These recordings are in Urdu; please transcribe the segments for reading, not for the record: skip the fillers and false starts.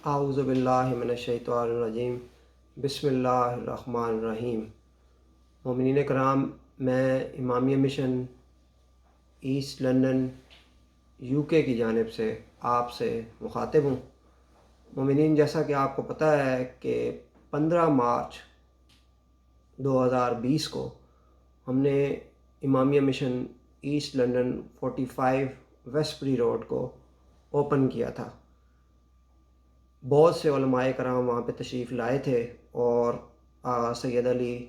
اعوذ باللہ من الشیطان الرجیم، بسم اللہ الرحمن الرحیم۔ مومنین کرام، میں امامیہ مشن ایسٹ لندن UK کی جانب سے آپ سے مخاطب ہوں۔ مومنین، جیسا کہ آپ کو پتہ ہے کہ 15 مارچ 2020 کو ہم نے امامیہ مشن ایسٹ لندن 45 ویسٹبری روڈ کو اوپن کیا تھا۔ بہت سے علماء کرام وہاں پہ تشریف لائے تھے اور سید علی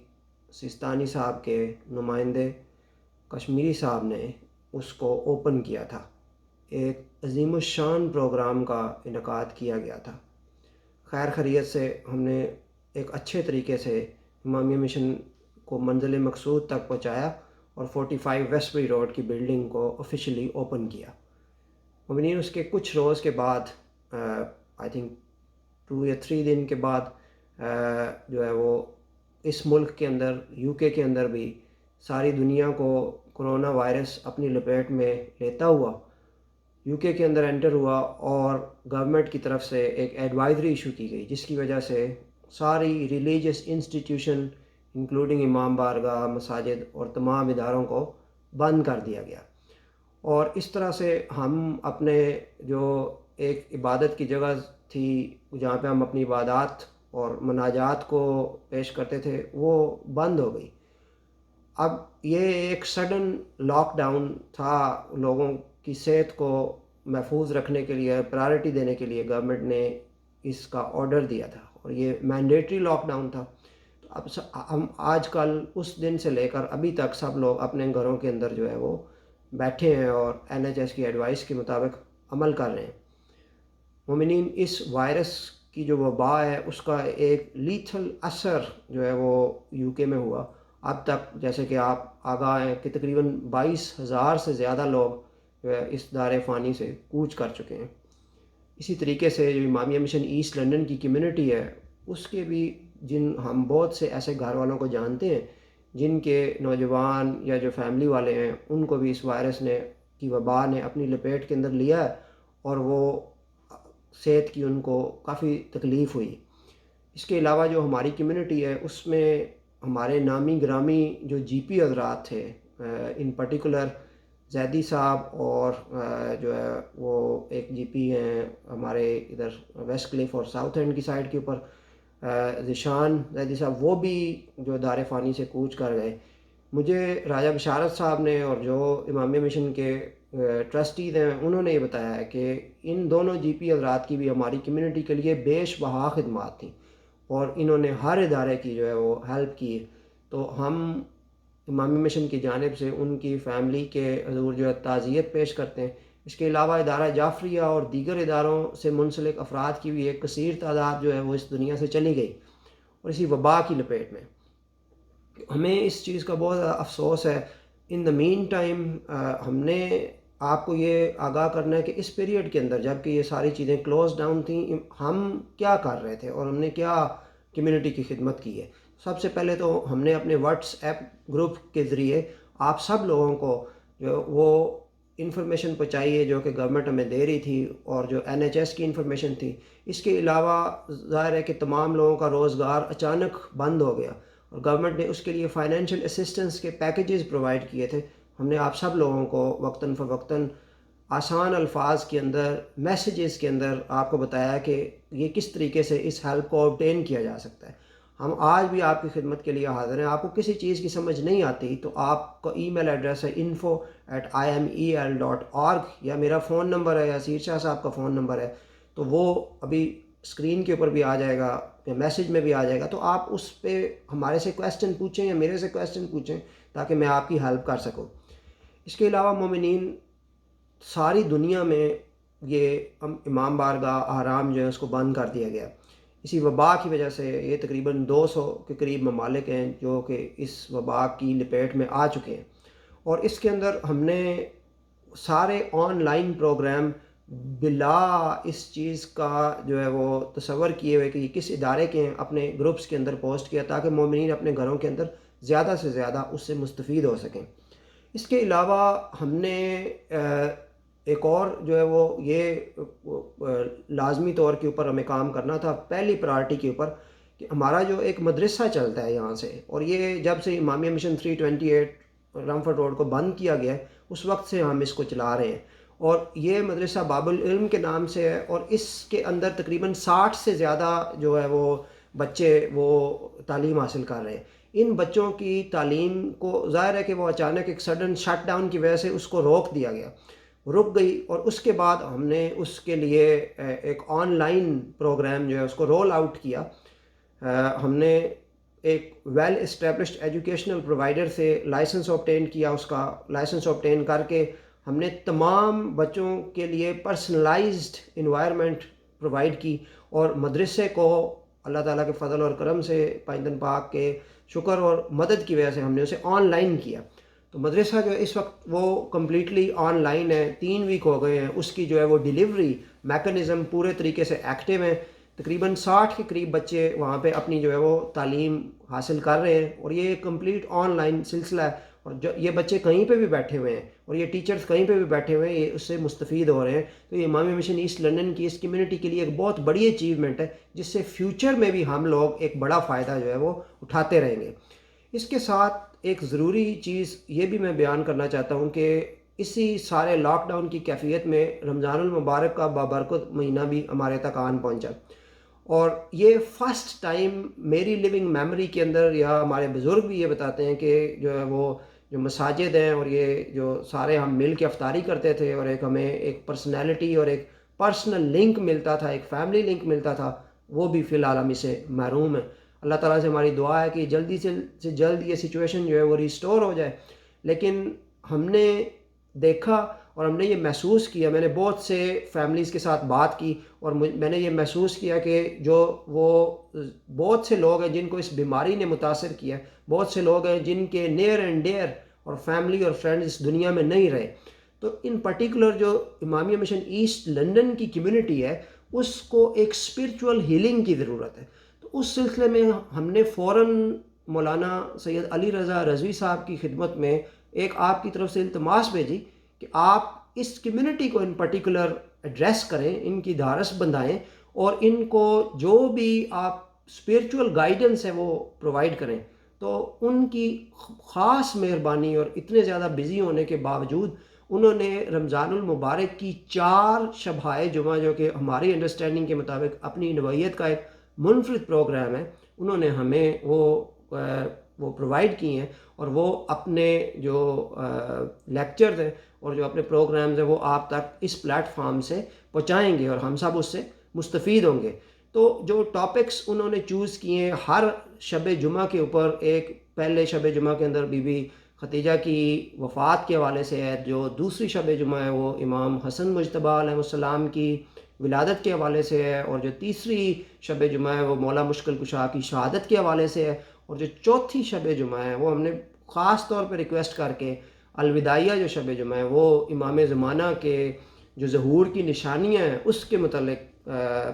سیستانی صاحب کے نمائندے کشمیری صاحب نے اس کو اوپن کیا تھا۔ ایک عظیم الشان پروگرام کا انعقاد کیا گیا تھا۔ خیر خیریت سے ہم نے ایک اچھے طریقے سے امامیہ مشن کو منزل مقصود تک پہنچایا اور 45 ویسٹبری روڈ کی بلڈنگ کو آفیشلی اوپن کیا۔ مومنین، اس کے کچھ روز کے بعد آئی تھنک 2 یا 3 دن کے بعد جو ہے وہ اس ملک کے اندر UK کے اندر بھی ساری دنیا کو کرونا وائرس اپنی لپیٹ میں لیتا ہوا UK کے اندر انٹر ہوا، اور گورنمنٹ کی طرف سے ایک ایڈوائزری ایشو کی گئی جس کی وجہ سے ساری ریلیجیس انسٹیٹیوشن انکلوڈنگ امام بارگاہ، مساجد اور تمام اداروں کو بند کر دیا گیا۔ اور اس طرح سے ہم اپنے جو ایک عبادت کی جگہ تھی جہاں پہ ہم اپنی عبادات اور مناجات کو پیش کرتے تھے، وہ بند ہو گئی۔ اب یہ ایک سڈن لاک ڈاؤن تھا، لوگوں کی صحت کو محفوظ رکھنے کے لیے، پرائرٹی دینے کے لیے گورنمنٹ نے اس کا آرڈر دیا تھا، اور یہ مینڈیٹری لاک ڈاؤن تھا۔ تو اب ہم آج کل اس دن سے لے کر ابھی تک سب لوگ اپنے گھروں کے اندر جو ہے وہ بیٹھے ہیں اور NHS کی ایڈوائس کے مطابق عمل کر رہے ہیں۔ مومنین، اس وائرس کی جو وبا ہے اس کا ایک لیتھل اثر جو ہے وہ UK میں ہوا۔ اب تک جیسے کہ آپ آگاہ ہیں کہ تقریباً 22,000 سے زیادہ لوگ جو ہے اس دار فانی سے کوچ کر چکے ہیں۔ اسی طریقے سے جو امامیہ مشن ایسٹ لندن کی کمیونٹی ہے، اس کے بھی ہم بہت سے ایسے گھر والوں کو جانتے ہیں جن کے نوجوان یا جو فیملی والے ہیں ان کو بھی اس وائرس کی وبا نے اپنی لپیٹ کے اندر لیا ہے، اور وہ صحت کی ان کو کافی تکلیف ہوئی۔ اس کے علاوہ جو ہماری کمیونٹی ہے اس میں ہمارے نامی گرامی جو GP حضرات تھے، ان پرٹیکولر زیدی صاحب، اور جو ہے وہ ایک GP ہیں ہمارے ادھر ویسٹ کلف اور ساؤتھ اینڈ کی سائڈ کے اوپر، ذیشان زیدی صاحب، وہ بھی جو دار فانی سے کوچ کر گئے۔ مجھے راجہ بشارت صاحب نے اور جو امامیہ مشن کے ٹرسٹیز ہیں انہوں نے یہ بتایا ہے کہ ان دونوں GP حضرات کی بھی ہماری کمیونٹی کے لیے بیش بہا خدمات تھیں، اور انہوں نے ہر ادارے کی جو ہے وہ ہیلپ کی۔ تو ہم امامی مشن کی جانب سے ان کی فیملی کے حضور جو ہے تعزیت پیش کرتے ہیں۔ اس کے علاوہ ادارہ جعفریہ اور دیگر اداروں سے منسلک افراد کی بھی ایک کثیر تعداد جو ہے وہ اس دنیا سے چلی گئی، اور اسی وبا کی لپیٹ میں ہمیں اس چیز کا بہت زیادہ افسوس ہے۔ ان دا مین ٹائم ہم نے آپ کو یہ آگاہ کرنا ہے کہ اس پیریڈ کے اندر جب کہ یہ ساری چیزیں کلوز ڈاؤن تھیں، ہم کیا کر رہے تھے اور ہم نے کیا کمیونٹی کی خدمت کی ہے۔ سب سے پہلے تو ہم نے اپنے واٹس ایپ گروپ کے ذریعے آپ سب لوگوں کو جو وہ انفارمیشن پہنچائی ہے جو کہ گورنمنٹ ہمیں دے رہی تھی، اور جو NHS کی انفارمیشن تھی۔ اس کے علاوہ ظاہر ہے کہ تمام لوگوں کا روزگار اچانک بند ہو گیا، اور گورنمنٹ نے اس کے لیے فائنینشیل اسسٹنس کے پیکیجز پرووائڈ کیے تھے۔ ہم نے آپ سب لوگوں کو وقتاً فوقتاً آسان الفاظ کے اندر، میسیجز کے اندر آپ کو بتایا کہ یہ کس طریقے سے اس ہیلپ کو obtain کیا جا سکتا ہے۔ ہم آج بھی آپ کی خدمت کے لیے حاضر ہیں۔ آپ کو کسی چیز کی سمجھ نہیں آتی تو آپ کا ای میل ایڈریس ہے info@imel.org، یا میرا فون نمبر ہے، یا سیر شاہ صاحب کا فون نمبر ہے، تو وہ ابھی اسکرین کے اوپر بھی آ جائے گا یا میسیج میں بھی آ جائے گا۔ تو آپ اس پہ ہمارے سے کویسچن پوچھیں یا میرے سے کویسچن پوچھیں تاکہ میں آپ کی ہیلپ کر سکوں۔ اس کے علاوہ مومنین، ساری دنیا میں یہ امام بارگاہ احرام جو ہے اس کو بند کر دیا گیا۔ اسی وبا کی وجہ سے یہ تقریباً 200 کے قریب ممالک ہیں جو کہ اس وبا کی لپیٹ میں آ چکے ہیں، اور اس کے اندر ہم نے سارے آن لائن پروگرام بلا اس چیز کا جو ہے وہ تصور کیے ہوئے کہ یہ کس ادارے کے ہیں اپنے گروپس کے اندر پوسٹ کیا تاکہ مومنین اپنے گھروں کے اندر زیادہ سے زیادہ اس سے مستفید ہو سکیں۔ اس کے علاوہ ہم نے ایک اور جو ہے وہ یہ لازمی طور کے اوپر ہمیں کام کرنا تھا، پہلی پرائرٹی کے اوپر، کہ ہمارا جو ایک مدرسہ چلتا ہے یہاں سے، اور یہ جب سے امامیہ مشن 328 رامفورڈ روڈ کو بند کیا گیا ہے اس وقت سے ہم اس کو چلا رہے ہیں، اور یہ مدرسہ باب العلم کے نام سے ہے، اور اس کے اندر تقریباً 60 سے زیادہ جو ہے وہ بچے وہ تعلیم حاصل کر رہے ہیں۔ ان بچوں کی تعلیم کو ظاہر ہے کہ وہ اچانک ایک سڈن شٹ ڈاؤن کی وجہ سے اس کو روک دیا گیا، رک گئی، اور اس کے بعد ہم نے اس کے لیے ایک آن لائن پروگرام جو ہے اس کو رول آؤٹ کیا۔ ہم نے ایک ویل اسٹیبلشڈ ایجوکیشنل پرووائڈر سے لائسنس آبٹین کیا، اس کا لائسنس آبٹین کر کے ہم نے تمام بچوں کے لیے پرسنلائزڈ انوائرمنٹ پرووائڈ کی، اور مدرسے کو اللہ تعالیٰ کے فضل اور کرم سے، پائندن پاک کے شکر اور مدد کی وجہ سے ہم نے اسے آن لائن کیا۔ تو مدرسہ جو ہے اس وقت وہ کمپلیٹلی آن لائن ہے، 3 ویک ہو گئے ہیں، اس کی جو ہے وہ ڈیلیوری میکنزم پورے طریقے سے ایکٹیو ہیں، تقریباً 60 کے قریب بچے وہاں پہ اپنی جو ہے وہ تعلیم حاصل کر رہے ہیں، اور یہ کمپلیٹ آن لائن سلسلہ ہے، اور جو یہ بچے کہیں پہ بھی بیٹھے ہوئے ہیں اور یہ ٹیچرز کہیں پہ بھی بیٹھے ہوئے ہیں، یہ اس سے مستفید ہو رہے ہیں۔ تو یہ امامیہ مشن ایسٹ لنڈن کی اس کمیونٹی کے لیے ایک بہت بڑی اچیومنٹ ہے، جس سے فیوچر میں بھی ہم لوگ ایک بڑا فائدہ جو ہے وہ اٹھاتے رہیں گے۔ اس کے ساتھ ایک ضروری چیز یہ بھی میں بیان کرنا چاہتا ہوں کہ اسی سارے لاک ڈاؤن کی کیفیت میں رمضان المبارک کا بابرکت مہینہ بھی ہمارے تک آن پہنچا، اور یہ فرسٹ ٹائم میری لیونگ میموری کے اندر، یا ہمارے بزرگ بھی یہ بتاتے ہیں کہ جو ہے وہ جو مساجد ہیں اور یہ جو سارے ہم مل کے افطاری کرتے تھے، اور ایک ہمیں ایک پرسنالٹی اور ایک پرسنل لنک ملتا تھا، ایک فیملی لنک ملتا تھا، وہ بھی فی الحال ہم اسے محروم ہیں۔ اللہ تعالیٰ سے ہماری دعا ہے کہ جلدی سے جلد یہ سچویشن جو ہے وہ ریسٹور ہو جائے، لیکن ہم نے دیکھا اور ہم نے یہ محسوس کیا، میں نے بہت سے فیملیز کے ساتھ بات کی، اور میں نے یہ محسوس کیا کہ جو وہ بہت سے لوگ ہیں جن کو اس بیماری نے متاثر کیا، بہت سے لوگ ہیں جن کے نیئر اینڈ ڈیئر اور فیملی اور فرینڈز اس دنیا میں نہیں رہے، تو ان پرٹیکولر جو امامیہ مشن ایسٹ لنڈن کی کمیونٹی ہے اس کو ایک اسپرچول ہیلنگ کی ضرورت ہے۔ تو اس سلسلے میں ہم نے فوراً مولانا سید علی رضا رضوی صاحب کی خدمت میں ایک آپ کی طرف سے التماس بھیجی کہ آپ اس کمیونٹی کو ان پرٹیکولر ایڈریس کریں، ان کی دھارس بندھائیں، اور ان کو جو بھی آپ اسپرچول گائیڈنس ہے وہ پرووائڈ کریں۔ تو ان کی خاص مہربانی، اور اتنے زیادہ بزی ہونے کے باوجود انہوں نے رمضان المبارک کی 4 شبہائے جمعہ، جو کہ ہماری انڈرسٹینڈنگ کے مطابق اپنی نوعیت کا ایک منفرد پروگرام ہے، انہوں نے ہمیں وہ پرووائڈ کی ہیں، اور وہ اپنے جو لیکچرز ہیں اور جو اپنے پروگرامز ہیں وہ آپ تک اس پلیٹ فارم سے پہنچائیں گے، اور ہم سب اس سے مستفید ہوں گے۔ تو جو ٹاپکس انہوں نے چوز کیے ہیں ہر شب جمعہ کے اوپر، ایک پہلے شب جمعہ کے اندر بی بی ختیجہ کی وفات کے حوالے سے ہے، جو دوسری شب جمعہ ہے وہ امام حسن مجتبیٰ علیہ السلام کی ولادت کے حوالے سے ہے، اور جو تیسری شب جمعہ ہے وہ مولا مشکل کشا کی شہادت کے حوالے سے ہے، اور جو چوتھی شب جمعہ ہے وہ ہم نے خاص طور پہ ریکویسٹ کر کے الوداعیہ جو شب جمعہ ہے وہ امام زمانہ کے جو ظہور کی نشانیاں ہیں اس کے متعلق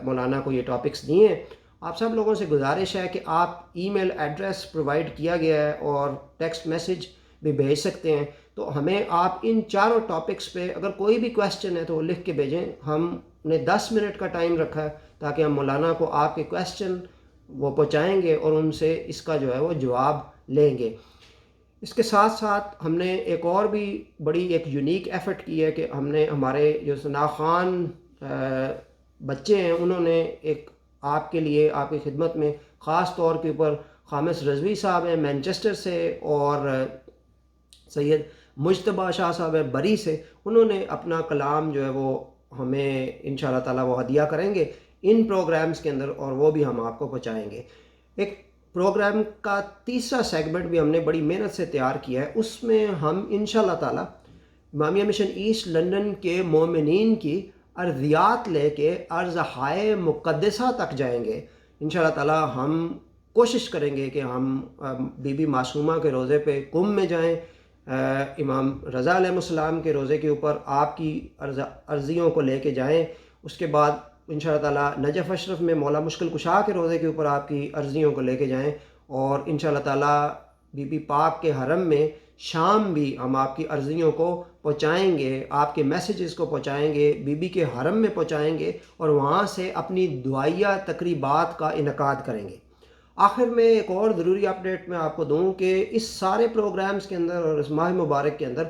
مولانا کو یہ ٹاپکس دیے ہیں۔ آپ سب لوگوں سے گزارش ہے کہ آپ ای میل ایڈریس پرووائڈ کیا گیا ہے اور ٹیکسٹ میسج بھی بھیج سکتے ہیں، تو ہمیں آپ ان چاروں ٹاپکس پہ اگر کوئی بھی کویسچن ہے تو وہ لکھ کے بھیجیں۔ ہم نے 10 منٹ کا ٹائم رکھا ہے تاکہ ہم مولانا کو آپ کے کویسچن وہ پہنچائیں گے اور ان سے اس کا جو ہے وہ جواب لیں گے۔ اس کے ساتھ ساتھ ہم نے ایک اور بھی بڑی ایک یونیک ایفرٹ کی ہے کہ ہم نے ہمارے جو ثناء خان بچے ہیں انہوں نے ایک آپ کے لیے، آپ کی خدمت میں خاص طور کے اوپر خامس رضوی صاحب ہیں مینچسٹر سے، اور سید مجتبیٰ شاہ صاحب ہیں بری سے، انہوں نے اپنا کلام جو ہے وہ ہمیں انشاءاللہ تعالیٰ وہ ہدیہ کریں گے ان پروگرامز کے اندر، اور وہ بھی ہم آپ کو پہنچائیں گے۔ ایک پروگرام کا تیسرا سیگمنٹ بھی ہم نے بڑی محنت سے تیار کیا ہے، اس میں ہم انشاءاللہ تعالیٰ امامیہ مشن ایسٹ لنڈن کے مومنین کی ارضیات لے کے ارضہائے مقدسہ تک جائیں گے۔ انشاءاللہ تعالیٰ ہم کوشش کریں گے کہ ہم بی بی معصومہ کے روضے پہ قم میں جائیں، امام رضا علیہ السلام کے روضے کے اوپر آپ کی عرضیوں کو لے کے جائیں، اس کے بعد انشاءاللہ تعالیٰ نجف اشرف میں مولا مشکل کشا کے روضے کے اوپر آپ کی عرضیوں کو لے کے جائیں، اور انشاءاللہ تعالیٰ بی بی پاک کے حرم میں شام بھی ہم آپ کی عرضیوں کو پہنچائیں گے، آپ کے میسیجز کو پہنچائیں گے، بی بی کے حرم میں پہنچائیں گے اور وہاں سے اپنی دعائیہ تقریبات کا انعقاد کریں گے۔ آخر میں ایک اور ضروری اپڈیٹ میں آپ کو دوں کہ اس سارے پروگرامز کے اندر اور اس ماہ مبارک کے اندر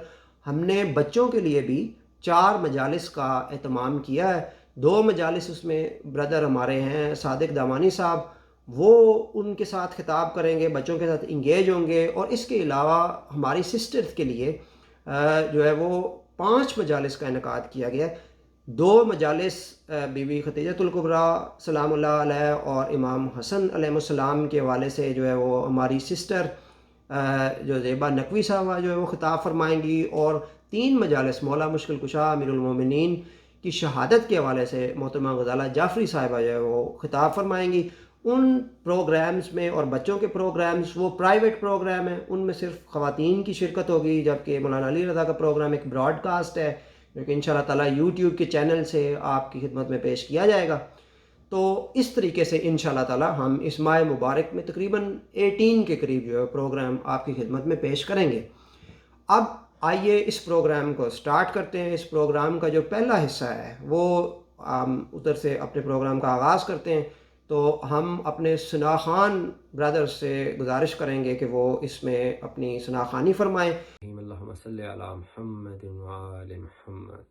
ہم نے بچوں کے لیے بھی 4 مجالس کا اہتمام کیا ہے۔ 2 مجالس اس میں بردر ہمارے ہیں صادق دامانی صاحب، وہ ان کے ساتھ خطاب کریں گے، بچوں کے ساتھ انگیج ہوں گے، اور اس کے علاوہ ہماری سسٹرز کے لیے جو ہے وہ 5 مجالس کا انعقاد کیا گیا ہے۔ 2 مجالس بی بی ختیجۃ الکبریٰ سلام اللہ علیہ اور امام حسن علیہ السلام کے حوالے سے جو ہے وہ ہماری سسٹر جو زیبا نقوی صاحبہ جو ہے وہ خطاب فرمائیں گی، اور 3 مجالس مولا مشکل کشا امیر المومنین کی شہادت کے حوالے سے محترمہ غزالہ جعفری صاحبہ جو ہے وہ خطاب فرمائیں گی۔ ان پروگرامز میں اور بچوں کے پروگرامز وہ پرائیویٹ پروگرام ہیں، ان میں صرف خواتین کی شرکت ہوگی، جبکہ مولانا علی رضا کا پروگرام ایک براڈ کاسٹ ہے جو کہ انشاءاللہ تعالیٰ یوٹیوب کے چینل سے آپ کی خدمت میں پیش کیا جائے گا۔ تو اس طریقے سے انشاءاللہ تعالیٰ ہم اس ماہ مبارک میں تقریباً 18 کے قریب جو ہے پروگرام آپ کی خدمت میں پیش کریں گے۔ اب آئیے اس پروگرام کو سٹارٹ کرتے ہیں۔ اس پروگرام کا جو پہلا حصہ ہے وہ ادھر سے اپنے پروگرام کا آغاز کرتے ہیں، تو ہم اپنے ثنا خان برادر سے گزارش کریں گے کہ وہ اس میں اپنی ثنا خوانی فرمائیں۔ اللہم صلی علی محمد وآل محمد۔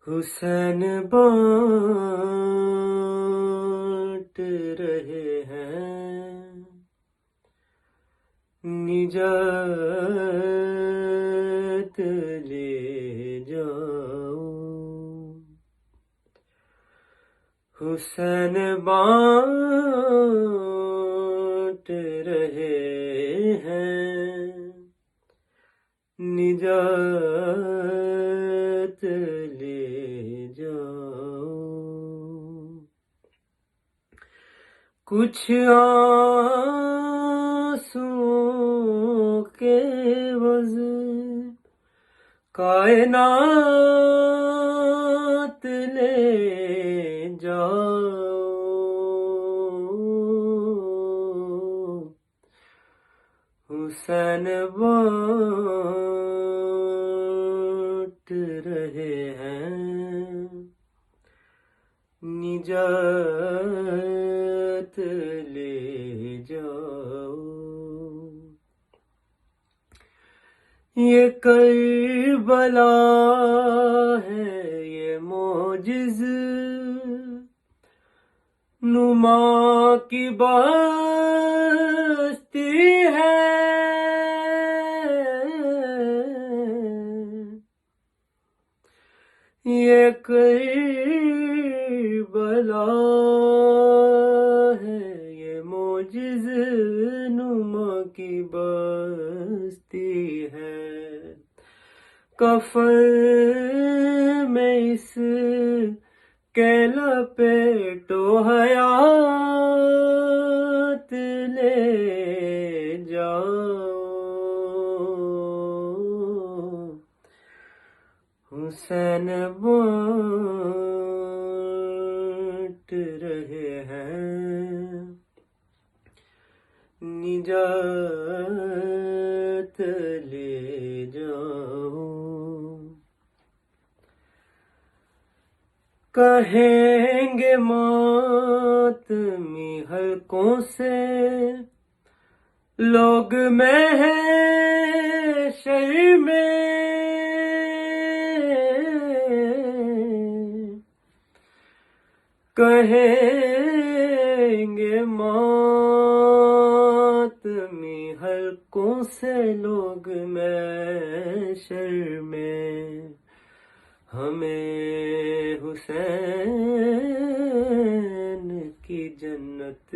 حسین بانٹ رہے ہیں نجات لے جاؤ، حسین بانٹ رہے ہیں نجات لے جاؤ، کچھ آنسوں کے وزن کائنات لے جاؤ، حسین بانٹ رہے ہیں نجات لے جاؤ، یہ کربلا ہے یہ معجز نما کی بستی ہے، یہ کربلا ہے یہ معجز نما کی بستی ہے، کفن میں اس کے لپیٹو حیات لے جاؤ، حسین بانٹ رہے ہیں نجات لے جاؤ، کہیں گے ماتمی حلقوں سے لوگ محشر میں، کہیں گے ماتمی حلقوں سے لوگ محشر میں، ہمیں حسین کی جنت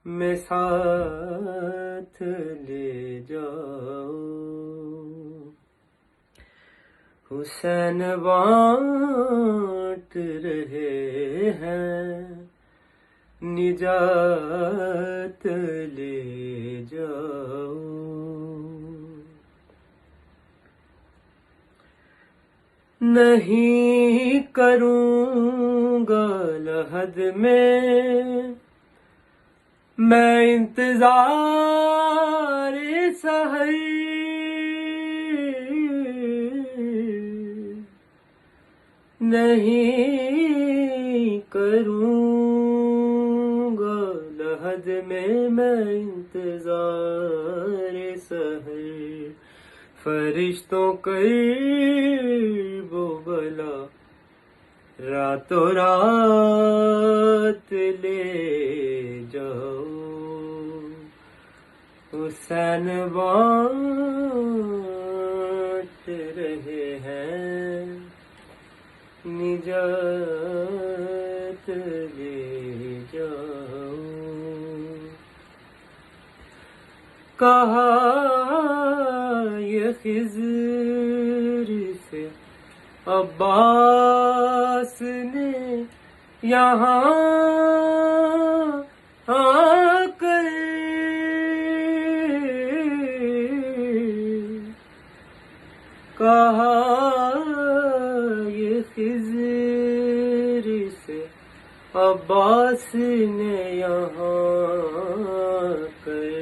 میں ساتھ لے جاؤ، حسین بانٹ رہے ہیں، نجات لے جاؤ۔ نہیں کروں گا لحد میں انتظار سحر، نہیں کروں گا لحد میں انتظار سحر، فرشتوں قرب و بلا راتوں رات لے جاؤ۔ حسین بانٹ رہے ہیں، نجات لے جاؤ۔ کہا یہ خضر سے عباس نے یہاں آ کر، کہا یہ خضر سے عباس نے یہاں کر،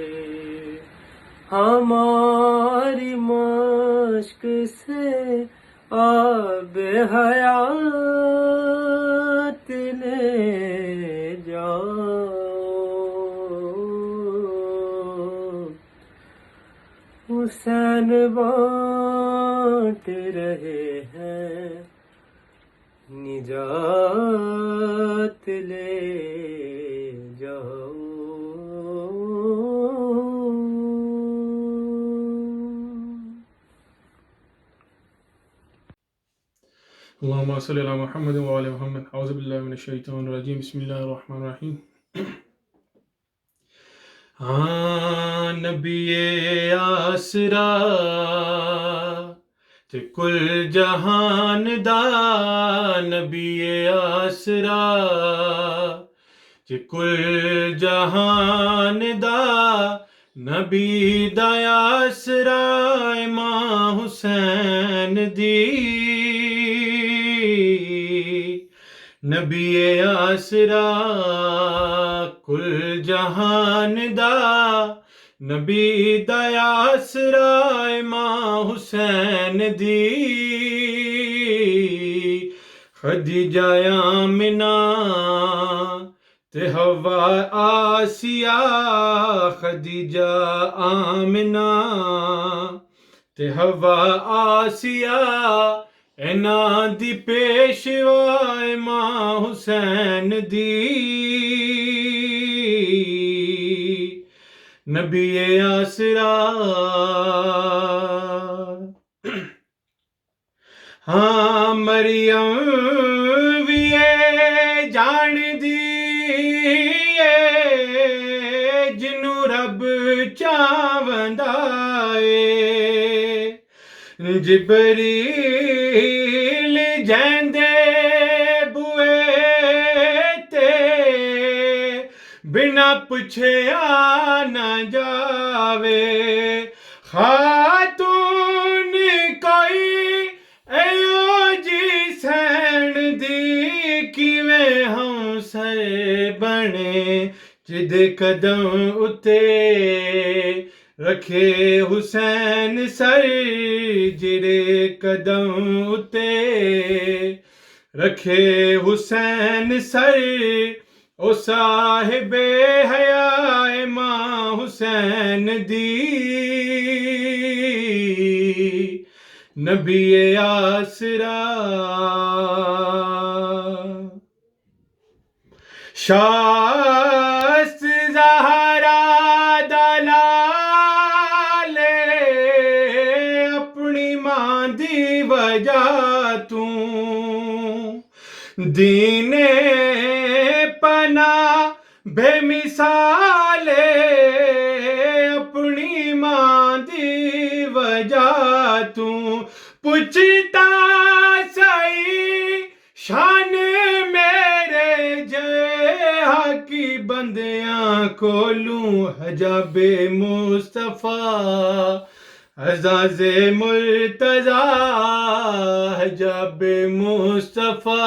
ہماری مشق سے آب حیات لے جاؤ۔ حسین بانٹ رہے ہیں، نجات لے جاؤ۔ اللهم صل على محمد وعلى محمد. اعوذ باللہ من الشیطان الرجیم. بسم اللہ الرحمن الرحیم. ہاں نبی آسرا تے کل جہان دا، نبی آسرا تے کل جہان دا، نبی دا آسرا امام حسین دی، نبی آسرا کل جہان دا، نبی دا آسرا امام حسین دی، خدیجہ آمنہ تے حوا آسیہ، خدیجہ آمنہ تے حوا آسیہ، انہاں دی پیشوا امام حسین دی، نبی آسرا ہاں مریم وی جان دی جنوں رب چاوندا اے، جبریل جیندے بوئے تے بنا پوچھے آ نہ جاوے، خاتون کوئی ایو جی سین دی، کیویں ہم سر بنے جدے قدم اتے رکھے حسین سر، جڑے قدم اتے رکھے حسین سر، او صاحب حیا امام حسین دی، نبی آسرا شاست زہرا دلالے، اپنی ماں دی وجہ تو دین پناہ بے مثال، اپنی ماں دی وجہ تو پوچھتا سہی شان کھولوں حجاب مصطفیٰ، اعزاز مرتضیٰ حجاب مصطفیٰ،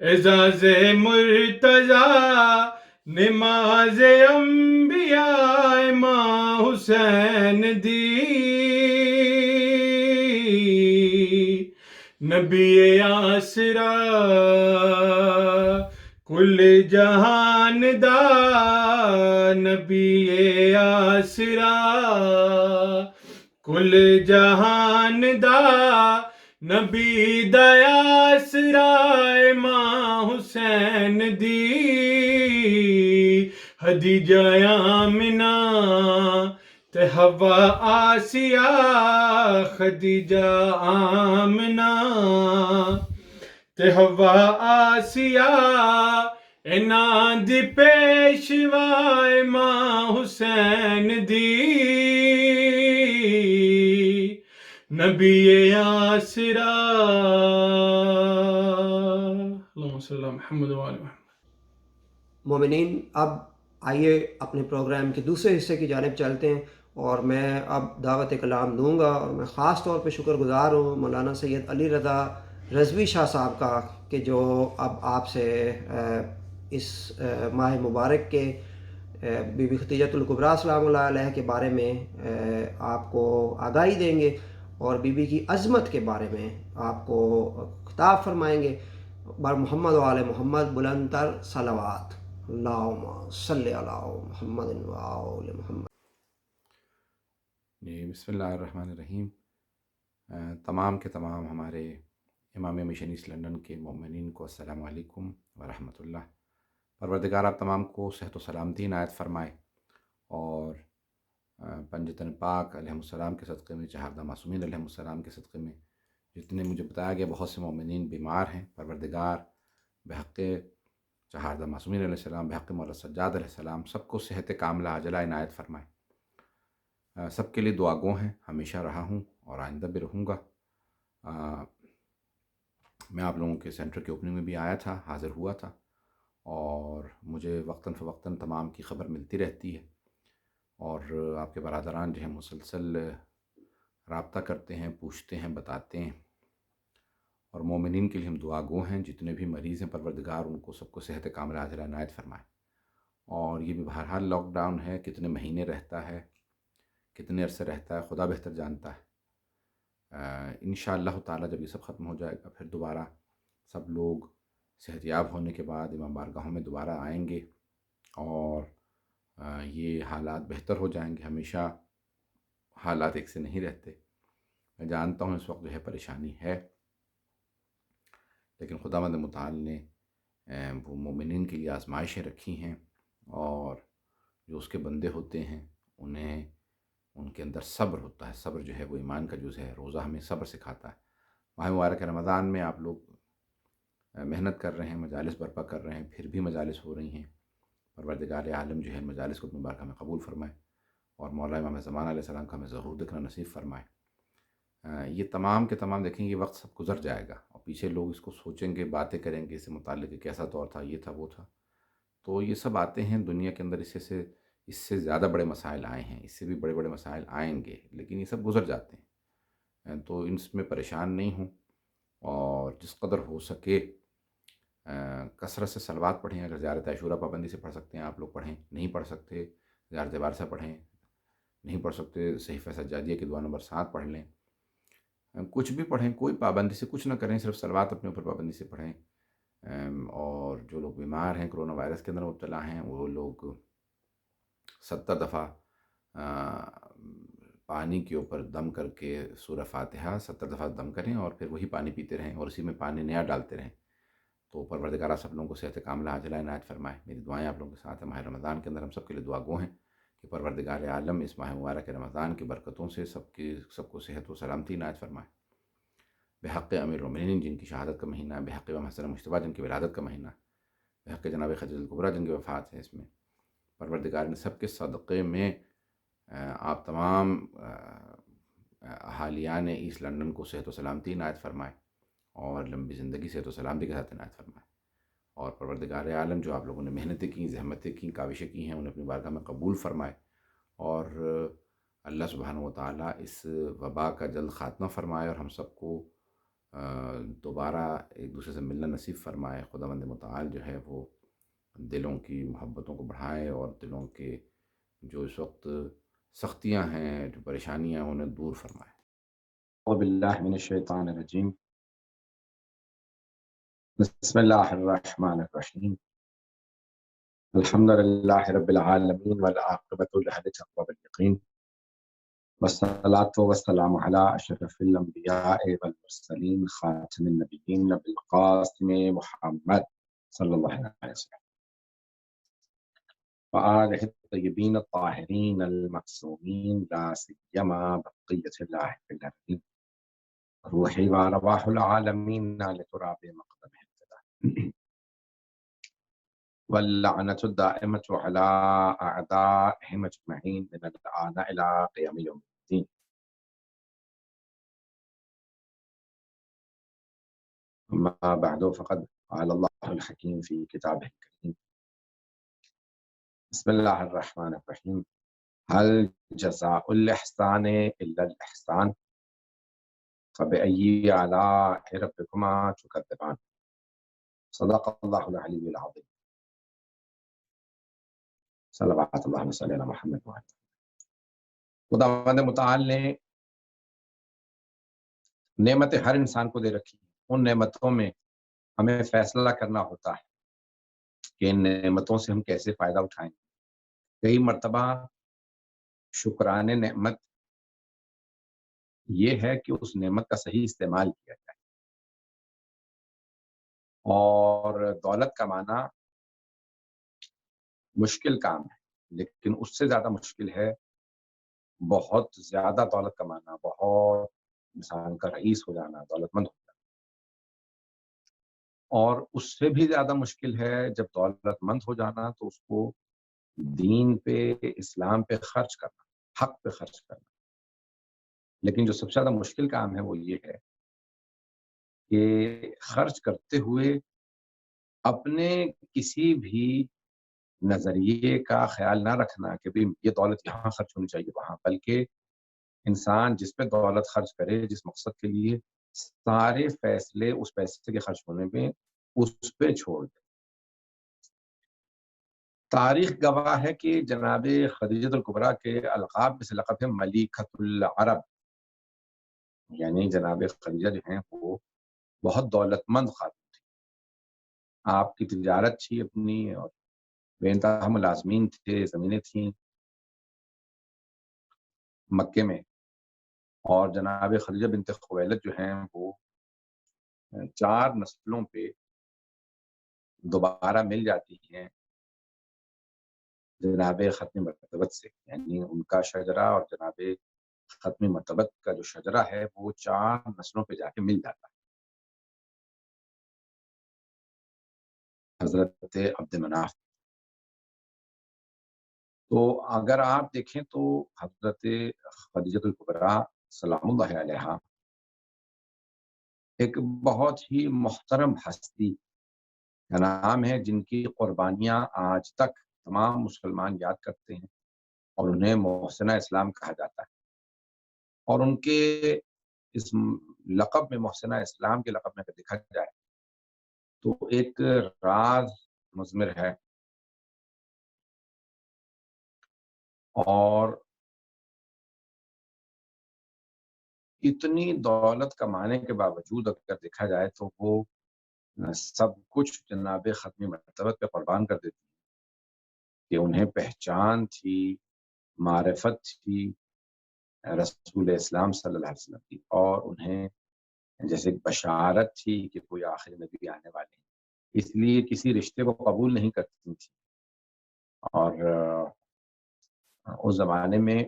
اعزاز مرتضیٰ، نماز انبیاء امام حسین دی، نبی آسرا کل جہان دا، نبی آسرا کل جہان دا، نبی دا آسرا امام حسین دی، خدیجہ آمنہ تے حوا آسیہ، خدیجہ آمنہ تے حوا آسیہ، انہاں دی پیشوا امام حسین دی، نبی آسرا، اللہم صلی اللہ محمد و آل محمد۔ مومنین، اب آئیے اپنے پروگرام کے دوسرے حصے کی جانب چلتے ہیں، اور میں اب دعوت کلام دوں گا، اور میں خاص طور پہ شکر گزار ہوں مولانا سید علی رضا رضوی شاہ صاحب کا کہ جو اب آپ سے اس ماہ مبارک کے بی بی ختیجۃ الکبریٰ سلام اللہ علیہ کے بارے میں آپ کو آگاہی دیں گے، اور بی بی کی عظمت کے بارے میں آپ کو خطاب فرمائیں گے۔ بر محمد و آل محمد بلند تر صلوات، اللہم صلی علی محمد و آل محمد۔ جی، بسم اللہ الرحمن الرحیم۔ تمام کے تمام ہمارے امام مشن ایسٹ لنڈن کے مومنین کو السلام علیکم ورحمۃ اللہ۔ پروردگار آپ تمام کو صحت و سلامتی عنایت فرمائے، اور پنجتن پاک علیہ السلام کے صدقے میں، چہاردہ معصومین علیہ السلام کے صدقے میں، جتنے مجھے بتایا گیا بہت سے مومنین بیمار ہیں، پروردگار بحق چہاردہ معصومین علیہ السلام، بحق مولا سجاد علیہ السلام سب کو صحت کاملہ عاجلہ عنایت فرمائے۔ سب کے لیے دعا گو ہیں، ہمیشہ رہا ہوں اور آئندہ بھی رہوں گا۔ میں آپ لوگوں کے سینٹر کے اوپننگ میں بھی آیا تھا، حاضر ہوا تھا، اور مجھے وقتاً فوقتاً تمام کی خبر ملتی رہتی ہے، اور آپ کے برادران جو ہیں مسلسل رابطہ کرتے ہیں، پوچھتے ہیں، بتاتے ہیں، اور مومنین کے لیے ہم دعا گو ہیں۔ جتنے بھی مریض ہیں پروردگار ان کو سب کو صحت کاملہ عاجلہ عنایت فرمائے۔ اور یہ بھی بہرحال لاک ڈاؤن ہے، کتنے مہینے رہتا ہے، کتنے عرصے رہتا ہے، خدا بہتر جانتا ہے۔ انشاءاللہ تعالیٰ جب یہ سب ختم ہو جائے گا، پھر دوبارہ سب لوگ صحت یاب ہونے کے بعد امام بارگاہوں میں دوبارہ آئیں گے، اور یہ حالات بہتر ہو جائیں گے۔ ہمیشہ حالات ایک سے نہیں رہتے، میں جانتا ہوں اس وقت جو ہے پریشانی ہے، لیکن خداوند متعال نے وہ مومنین کے لیے آزمائشیں رکھی ہیں، اور جو اس کے بندے ہوتے ہیں انہیں ان کے اندر صبر ہوتا ہے۔ صبر جو ہے وہ ایمان کا جز ہے، روزہ ہمیں صبر سکھاتا ہے۔ ماہ مبارک رمضان میں آپ لوگ محنت کر رہے ہیں، مجالس برپا کر رہے ہیں، پھر بھی مجالس ہو رہی ہیں۔ پروردگار عالم جو ہے مجالس کو مبارک ہمیں قبول فرمائے، اور مولا امام زمان علیہ السلام کا ہمیں ضرور دیکھنا نصیب فرمائے۔ یہ تمام کے تمام دیکھیں، یہ وقت سب گزر جائے گا، اور پیچھے لوگ اس کو سوچیں گے، باتیں کریں گے اس سے متعلق کہ کیسا دور تھا، یہ تھا، وہ تھا۔ تو یہ سب آتے ہیں دنیا کے اندر، اس سے زیادہ بڑے مسائل آئے ہیں، اس سے بھی بڑے بڑے مسائل آئیں گے، لیکن یہ سب گزر جاتے ہیں، تو اس میں پریشان نہیں ہوں، اور جس قدر ہو سکے کثرت سے صلوات پڑھیں۔ اگر زیارت عاشورہ پابندی سے پڑھ سکتے ہیں آپ لوگ پڑھیں، نہیں پڑھ سکتے زیارت وارثہ پڑھیں، نہیں پڑھ سکتے صحیفہ سجادیہ کی دعا نمبر 7 پڑھ لیں، کچھ بھی پڑھیں، کوئی پابندی سے کچھ نہ کریں، صرف صلوات اپنے اوپر پابندی سے پڑھیں۔ اور جو لوگ بیمار ہیں، کرونا وائرس کے اندر مبتلا ہیں، وہ لوگ 70 دفعہ پانی کے اوپر دم کر کے سورہ فاتحہ 70 دفعہ دم کریں، اور پھر وہی پانی پیتے رہیں، اور اسی میں پانی نیا ڈالتے رہیں، تو پروردگار سب لوگوں کو صحت کاملہ عاجلہ عنایت فرمائے۔ میری دعائیں آپ لوگوں کے ساتھ ہیں۔ ماہ رمضان کے اندر ہم سب کے لیے دعا گو ہیں کہ پروردگار عالم اس ماہ مبارک رمضان کی برکتوں سے سب کو صحت و سلامتی عنایت فرمائے۔ بحق امیر المومنین جن کی شہادت کا مہینہ ہے، بحق امام حسن مجتبیٰ جن کی ولادت کا مہینہ ہے، بحق جناب خدیجہ الکبریٰ جن کی وفات ہے، اس میں پروردگار نے سب کے صدقے میں آپ تمام اہالیان ایسٹ لنڈن کو صحت و سلامتی عنایت فرمائے، اور لمبی زندگی صحت و سلامتی کے ساتھ عنایت فرمائے۔ اور پروردگار عالم جو آپ لوگوں نے محنتیں کی، زحمتیں کی، کاوشیں کی ہیں، انہیں اپنی بارگاہ میں قبول فرمائے، اور اللہ سبحانہ و تعالیٰ اس وبا کا جلد خاتمہ فرمائے، اور ہم سب کو دوبارہ ایک دوسرے سے ملنا نصیب فرمائے۔ خداوند متعال جو ہے وہ دلوں کی محبتوں کو بڑھائے، اور دلوں کے جو اس وقت سختیاں ہیں، جو پریشانیاں ہیں، انہیں دور فرمائے۔ اعوذ باللہ من الشیطان الرجیم، بسم اللہ الرحمن الرحیم، الحمد للہ رب العالمین والعاقبۃ للتقوی والیقین، والصلاۃ والسلام علی اشرف الانبیاء والمرسلین، خاتم النبیین ابی القاسم محمد صلی اللہ علیہ وسلم وآلہ الطیبین الطاہرین المعصومین، لا سیما بقیۃ اللہ فی الارضین، روحی وارواح العالمین لتراب مقدمہ ابتدا، واللعنة الدائمة على أعدائهم أجمعين من الآن إلى قيام يوم الدين. أما بعد فقد قال الله الحكيم في كتابه الكريم، بسم الله الرحمن الرحيم، هل جزاء الإحسان إلا الإحسان فبأي آلاء ربكما تكذبان. صدق الله العلي العظيم. صلوات اللہ وسلم علی محمد وعلی۔ خداوند متعال نے نعمتیں ہر انسان کو دے رکھی ہیں، ان نعمتوں میں ہمیں فیصلہ کرنا ہوتا ہے کہ ان نعمتوں سے ہم کیسے فائدہ اٹھائیں۔ کئی مرتبہ شکران نعمت یہ ہے کہ اس نعمت کا صحیح استعمال کیا جائے، اور دولت کمانا مشکل کام ہے، لیکن اس سے زیادہ مشکل ہے بہت زیادہ دولت کمانا، بہت انسان کا رئیس ہو جانا، دولت مند ہو جانا، اور اس سے بھی زیادہ مشکل ہے جب دولت مند ہو جانا تو اس کو دین پہ، اسلام پہ خرچ کرنا، حق پہ خرچ کرنا۔ لیکن جو سب سے زیادہ مشکل کام ہے وہ یہ ہے کہ خرچ کرتے ہوئے اپنے کسی بھی نظریے کا خیال نہ رکھنا کہ بھی یہ دولت یہاں خرچ ہونی چاہیے وہاں، بلکہ انسان جس پہ دولت خرچ کرے، جس مقصد کے لیے، سارے فیصلے اس پیسے کے خرچ ہونے میں اس پہ چھوڑ دے۔ تاریخ گواہ ہے کہ جناب خدیجہ الکبریٰ کے القاب میں سے لقب ہے ملیکۃ العرب، یعنی جناب خدیجہ جو ہیں وہ بہت دولت مند خاتون تھی، آپ کی تجارت تھی اپنی، اور بے انتہا ملازمین تھے، زمینیں تھیں مکے میں، اور جناب خدیجہ بنت خویلد جو ہیں وہ 4 نسلوں پہ دوبارہ مل جاتی ہیں جناب ختم مرتبت سے، یعنی ان کا شجرہ اور جناب ختم مرتبت کا جو شجرہ ہے وہ 4 نسلوں پہ جا کے مل جاتا ہے۔ حضرت عبد مناف، تو اگر آپ دیکھیں تو حضرت خدیجہ الکبریٰ سلام اللہ علیہا ایک بہت ہی محترم ہستی کا نام ہے، جن کی قربانیاں آج تک تمام مسلمان یاد کرتے ہیں، اور انہیں محسنہ اسلام کہا جاتا ہے، اور ان کے اس لقب میں، محسنہ اسلام کے لقب میں اگر دیکھا جائے تو ایک راز مضمر ہے، اور اتنی دولت کمانے کے باوجود اگر دیکھا جائے تو وہ سب کچھ جناب ختم مرتبت پہ قربان کر دیتی ہیں کہ انہیں پہچان تھی، معرفت تھی رسول اسلام صلی اللہ علیہ وسلم کی، اور انہیں جیسے ایک بشارت تھی کہ کوئی آخر نبی آنے والے ہیں، اس لیے کسی رشتے کو قبول نہیں کرتی تھی۔ اور اس زمانے میں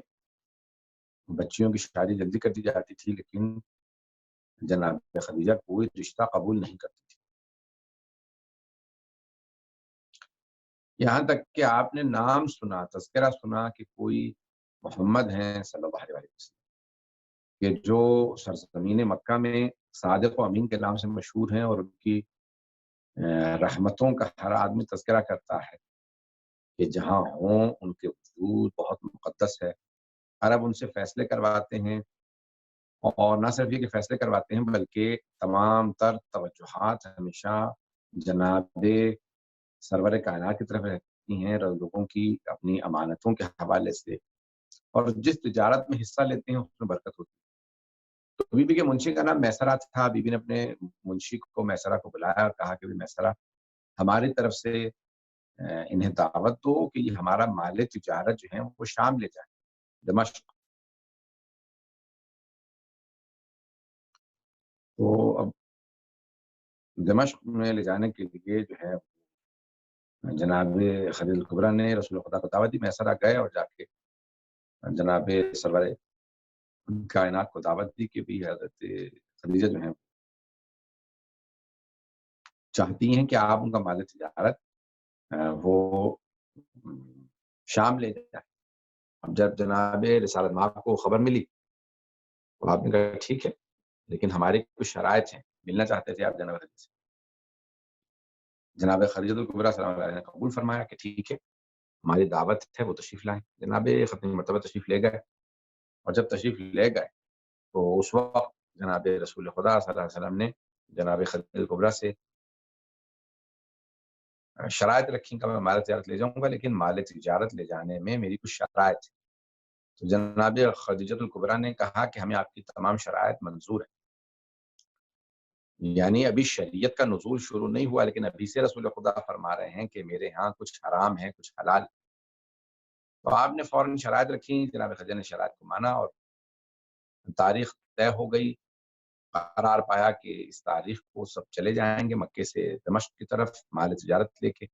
بچیوں کی شادی جلدی کر دی جاتی تھی، لیکن جناب خدیجہ کوئی رشتہ قبول نہیں کرتی تھی، یہاں تک کہ آپ نے نام سنا، تذکرہ سنا کہ کوئی محمد ہیں صلی اللہ علیہ وسلم، کہ جو سرزمین مکہ میں صادق و امین کے نام سے مشہور ہیں، اور ان کی رحمتوں کا ہر آدمی تذکرہ کرتا ہے کہ جہاں ہوں ان کے وجود بہت مقدس ہے، عرب ان سے فیصلے کرواتے ہیں، اور نہ صرف یہ کہ فیصلے کرواتے ہیں بلکہ تمام تر توجہات ہمیشہ جناب سرور کائنات کی طرف رہتی ہیں، لوگوں کی اپنی امانتوں کے حوالے سے، اور جس تجارت میں حصہ لیتے ہیں اس میں برکت ہوتی ہے۔ تو بی بی کے منشی کا نام میسرہ تھا۔ بی بی نے اپنے منشی کو میسرہ کو بلایا اور کہا کہ میسرہ، ہماری طرف سے انہیں دعوت دو کہ یہ ہمارا مال تجارت جو ہے وہ شام لے جائیں، دمشق۔ تو اب دمشق میں لے جانے کے لیے جو ہے جناب خدیجہ کبریٰ نے رسول خدا کو دعوت دی۔ میسرہ گئے اور جا کے جناب سرور کائنات کو دعوت دی کہ بھی حضرت خدیجہ جو ہیں چاہتی ہیں کہ آپ ان کا مال تجارت وہ شام لے جائیں۔ اب جب جناب رسالت مآب کو خبر ملی تو آپ نے کہا ٹھیک ہے، لیکن ہماری کچھ شرائط ہیں، ملنا چاہتے تھے آپ جناب خدیجہ سے۔ جناب خدیجہ کبریٰ سلام اللہ علیہ نے قبول فرمایا کہ ٹھیک ہے، ہماری دعوت ہے، وہ تشریف لائیں۔ جناب ختم مرتبہ تشریف لے گئے، اور جب تشریف لے گئے تو اس وقت جناب رسول خدا صلی اللہ علیہ وسلم نے جناب خدیجہ کبریٰ سے شرائط رکھی کہ میں مال تجارت لے جاؤں گا، لیکن مال تجارت لے جانے میں میری کچھ شرائط ہے۔ تو جناب خدیجہ کبریٰ نے کہا کہ ہمیں آپ کی تمام شرائط منظور ہے، یعنی ابھی شریعت کا نزول شروع نہیں ہوا، لیکن ابھی سے رسول خدا فرما رہے ہیں کہ میرے ہاں کچھ حرام ہے، کچھ حلال۔ تو آپ نے فوراً شرائط رکھی، جناب خدیجہ نے شرائط کو مانا، اور تاریخ طے ہو گئی۔ قرار پایا کہ اس تاریخ کو سب چلے جائیں گے مکے سے دمشق کی طرف مال تجارت لے کے،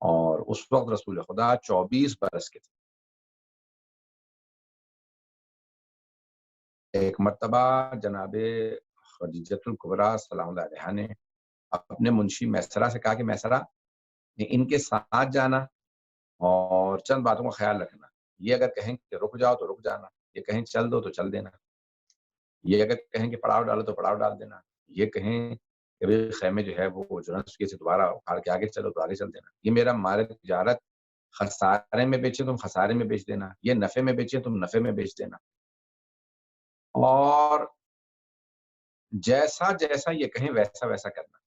اور اس وقت رسول خدا 24 برس کے تھے۔ ایک مرتبہ جناب خدیجہ کبریٰ سلام اللہ علیہا نے اپنے منشی میسرہ سے کہا کہ میسرہ، ان کے ساتھ جانا اور چند باتوں کا خیال رکھنا، یہ اگر کہیں کہ رک جاؤ تو رک جانا، یہ کہیں چل دو تو چل دینا، یہ اگر کہیں کہ پڑاؤ ڈالو تو پڑاؤ ڈال دینا، یہ کہیں کہ بھئی خیمے جو ہے وہ جنس سے دوبارہ اکھاڑ کے آگے چلو تو آگے چل دینا، یہ میرا مال تجارت خسارے میں بیچے تم خسارے میں بیچ دینا، یہ نفع میں بیچے تم نفع میں بیچ دینا، اور جیسا جیسا یہ کہیں ویسا ویسا کرنا،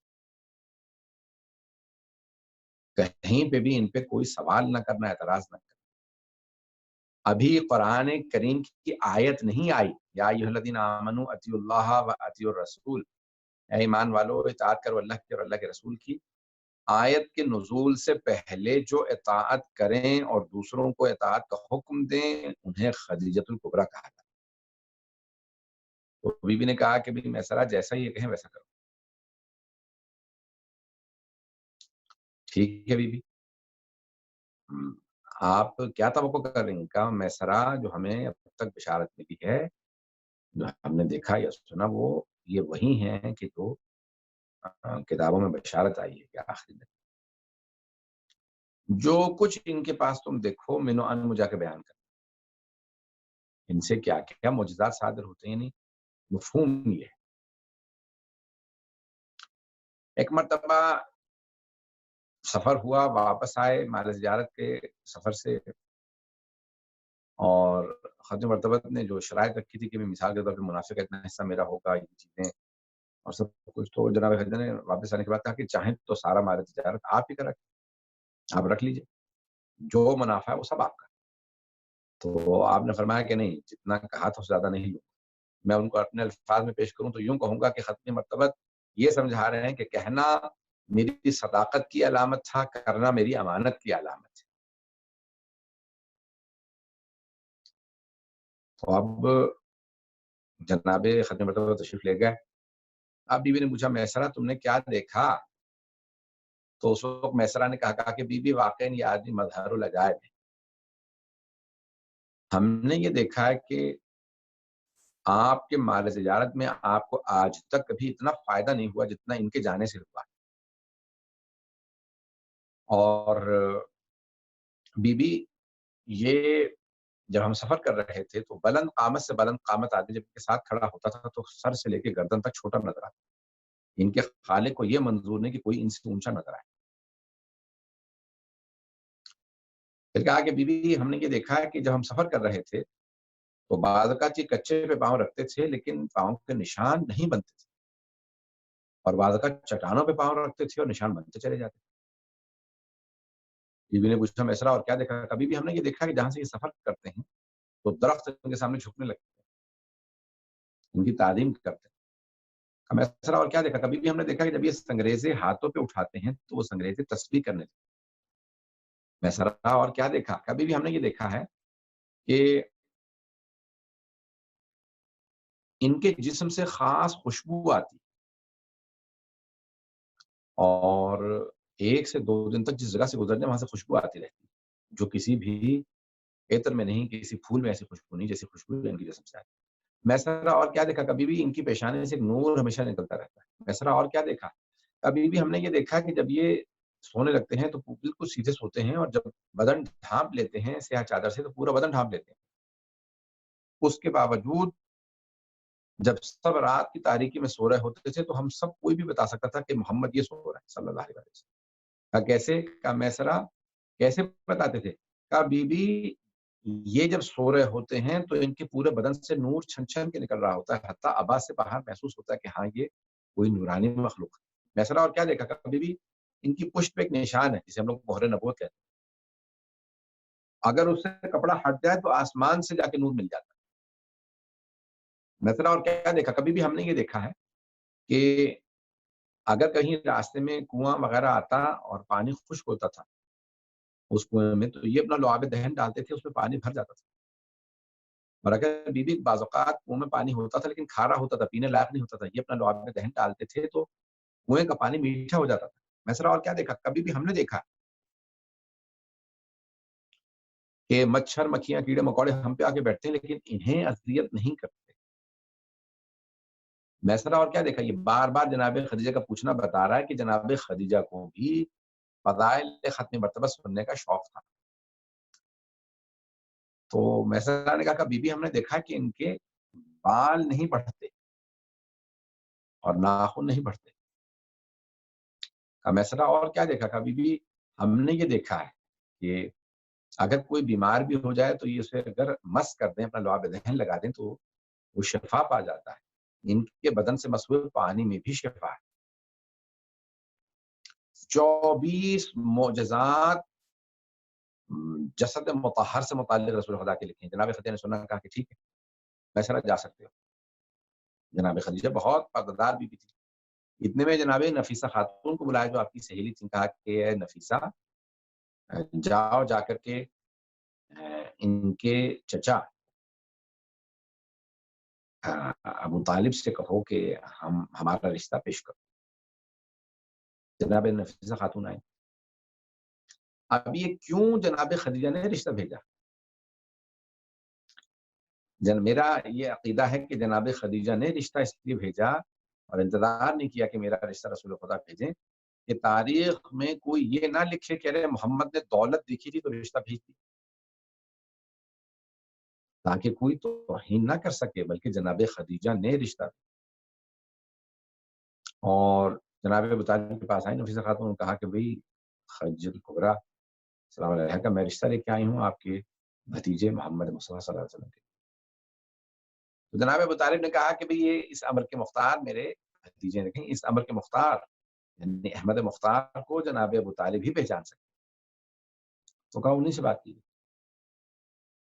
کہیں پہ بھی ان پہ کوئی سوال نہ کرنا، اعتراض نہ کرنا۔ ابھی قرآن کریم کی آیت نہیں آئی، یا ایھا الذین آمنوا اطیعوا اللہ و اطیعوا الرسول، اے ایمان والو اطاعت کرو اللہ کی اور اللہ کے رسول کی۔ آیت کے نزول سے پہلے جو اطاعت کریں اور دوسروں کو اطاعت کا حکم دیں انہیں خدیجہ کبریٰ کہا تھا۔ تو بی بی نے کہا کہ بھی میسرہ جیسا یہ کہیں ویسا کرو۔ ٹھیک ہے بی بی، آپ کیا توقع کر رہی ہیں؟ کہا میسرہ جو ہمیں اب تک بشارت ملی ہے، جو ہم نے دیکھا یا سنا، وہ یہ وہی ہیں کہ جو کتابوں میں بشارت آئی ہے کہ آخری میں جو کچھ ان کے پاس تم دیکھو من و ان مجھا کے بیان کر، ان سے کیا کیا معجزات صادر ہوتے ہیں، نہیں مفہوم یہ ہے۔ ایک مرتبہ سفر ہوا، واپس آئے مال تجارت کے سفر سے، اور خادم مرتبہ نے جو شرائط رکھی تھی کہ مثال کے طور پہ منافع کا اتنا حصہ میرا ہوگا، یہ چیزیں اور سب کچھ، تو جناب خدیجہ نے واپس آنے کے بعد کہا کہ چاہیں تو سارا مال تجارت آپ ہی کا آپ رکھ لیجئے، جو منافع ہے وہ سب آپ کا۔ تو آپ نے فرمایا کہ نہیں، جتنا کہا تھا اس زیادہ نہیں لوں، میں ان کو اپنے الفاظ میں پیش کروں تو یوں کہوں گا کہ ختم مرتبہ یہ سمجھا رہے ہیں کہ کہنا میری صداقت کی علامت تھا، کرنا میری امانت کی علامت ہے۔ تو اب جناب ختم مرتبہ تشریف لے گئے۔ اب بی بی نے پوچھا میسرہ تم نے کیا دیکھا؟ تو اس وقت میسرہ نے کہا کہ بی بی واقعی یہ آدمی مظہر العجائب ہے، ہم نے یہ دیکھا ہے کہ آپ کے مال تجارت میں آپ کو آج تک کبھی اتنا فائدہ نہیں ہوا جتنا ان کے جانے سے ہوا، اور بی بی یہ جب ہم سفر کر رہے تھے تو بلند قامت سے بلند قامت آدمی جب کے ساتھ کھڑا ہوتا تھا تو سر سے لے کے گردن تک چھوٹا نظر آتا، ان کے خالق کو یہ منظور نہیں کہ کوئی ان سے اونچا نظر آئے۔ پھر کہا کہ بی بی ہم نے یہ دیکھا ہے کہ جب ہم سفر کر رہے تھے تو بعض اوقات یہ کچے پہ پاؤں رکھتے تھے لیکن پاؤں کے نشان نہیں بنتے تھے، اور بعض اوقات چٹانوں پہ پاؤں رکھتے تھے اور نشان بنتے چلے جاتے تھے۔ بی بی نے پوچھا میسرا اور کیا دیکھا؟ کبھی بھی ہم نے یہ دیکھا کہ جہاں سے یہ سفر کرتے ہیں تو درخت ان کے سامنے جھکنے لگتے ہیں، ان کی تعظیم کرتے ہیں۔ میسرا اور کیا دیکھا؟ کبھی بھی ہم نے دیکھا کہ جب یہ سنگریزے ہاتھوں پہ اٹھاتے ہیں تو وہ سنگریزے تسبیح کرنے لگتے ہیں۔ میسرا اور کیا دیکھا؟ کبھی بھی ہم نے یہ دیکھا ہے کہ ان کے جسم سے خاص خوشبو آتی اور 1 سے 2 دن تک جس جگہ سے گزرتے ہیں وہاں سے خوشبو آتی رہتی ہے، جو کسی بھی عطر میں نہیں، کسی پھول میں ایسی خوشبو نہیں جیسی خوشبو ان کی جسم سے آتی ہے۔ میسرا اور کیا دیکھا؟ کبھی بھی ان کی پیشانی سے ایک نور ہمیشہ نکلتا رہتا ہے۔ میسرا اور کیا دیکھا؟ کبھی بھی ہم نے یہ دیکھا کہ جب یہ سونے لگتے ہیں تو بالکل سیدھے سوتے ہیں، اور جب بدن ڈھانپ لیتے ہیں سیاہ چادر سے تو پورا بدن ڈھانپ لیتے ہیں۔ اس کے باوجود جب سب رات کی تاریکی میں سو رہے ہوتے تھے تو ہم سب کوئی بھی بتا سکتا تھا کہ محمد یہ سو رہا ہے صلی اللہ علیہ وسلم۔ کہا کیسے؟ کہا میسرا کیسے بتاتے تھے؟ کہا بی بی یہ جب سو رہے ہوتے ہیں تو ان کے پورے بدن سے نور چھن چھن کے نکل رہا ہوتا ہے، حتیٰ عبا سے باہر محسوس ہوتا ہے کہ ہاں یہ کوئی نورانی مخلوق ہے۔ میسرا اور کیا دیکھا؟ کبھی بھی ان کی پشت پہ ایک نشان ہے جسے ہم لوگ مہر نبوت کہتے ہیں، اگر اس سے کپڑا ہٹ جائے تو آسمان سے جا کے نور مل جاتا ہے۔ میسرا اور کیا دیکھا؟ کبھی بھی ہم نے یہ دیکھا ہے کہ اگر کہیں راستے میں کنواں وغیرہ آتا اور پانی خشک ہوتا تھا اس کنویں میں تو یہ اپنا لعاب دہن ڈالتے تھے، اس میں پانی بھر جاتا تھا، اور اگر بی بی بعض اوقات کنویں میں پانی ہوتا تھا لیکن کھارا ہوتا تھا، پینے لائق نہیں ہوتا تھا، یہ اپنا لعاب دہن ڈالتے تھے تو کنویں کا پانی میٹھا ہو جاتا تھا۔ میسرا اور کیا دیکھا؟ کبھی بھی ہم نے دیکھا کہ مچھر مکھیاں کیڑے مکوڑے ہم پہ آ کے بیٹھتے ہیں لیکن انہیں اذیت نہیں کرتے۔ میسرا اور کیا دیکھا؟ یہ بار بار جناب خدیجہ کا پوچھنا بتا رہا ہے کہ جناب خدیجہ کو بھی فضائل ختم مرتبہ سننے کا شوق تھا۔ تو میسرا نے کہا کہ بی بی ہم نے دیکھا کہ ان کے بال نہیں بڑھتے اور ناخن نہیں بڑھتے۔ میسرا اور کیا دیکھا؟ کبھی بھی ہم نے یہ دیکھا ہے کہ اگر کوئی بیمار بھی ہو جائے تو یہ اسے اگر مس کر دیں، اپنا لعاب دہن لگا دیں تو وہ شفا پا جاتا ہے۔ ان کے بدن سے مسحوب پانی میں بھی شفا ہے۔ 24 معجزات جسد مطہر سے متعلق رسول خدا کے لکھے ہیں۔ جناب خدیجہ نے سنا، کہا کہ ٹھیک ہے میسرا جا سکتے ہو۔ جناب خدیجہ بہت پردہ بھی تھی۔ اتنے میں جناب نفیسہ خاتون کو بلایا جو آپ کی سہیلی تھی، کہا کہ اے نفیسہ جاؤ جا کر کے ان کے چچا ابو طالب سے کہو کہ ہمارا رشتہ پیش کرو۔ جناب نفیسہ خاتون آئی۔ اب یہ کیوں جناب خدیجہ نے رشتہ بھیجا؟ میرا یہ عقیدہ ہے کہ جناب خدیجہ نے رشتہ اس لیے بھیجا اور انتظار نہیں کیا کہ میرا رشتہ رسول خدا بھیجیں کہ تاریخ میں کوئی یہ نہ لکھے کہ ارے محمد نے دولت دیکھی تھی تو رشتہ بھیج دی، تاکہ کوئی توہین نہ کر سکے، بلکہ جناب خدیجہ نے رشتہ دیا۔ اور جناب ابو طالب کے پاس آئی نفیسہ خاتون نے کہا کہ بھئی خدیجہ الکبریٰ السلام علیکم کا میں رشتہ لے کے آئی ہوں آپ کے بھتیجے محمد مصطفیٰ صلی اللہ علیہ وسلم کے۔ تو جناب ابو طالب نے کہا کہ بھئی یہ اس امر کے مختار میرے بھتیجے نے کہیں، اس امر کے مختار یعنی احمد مختار کو جناب ابو طالب ہی پہچان سکتے، تو کہا انہی سے بات کی۔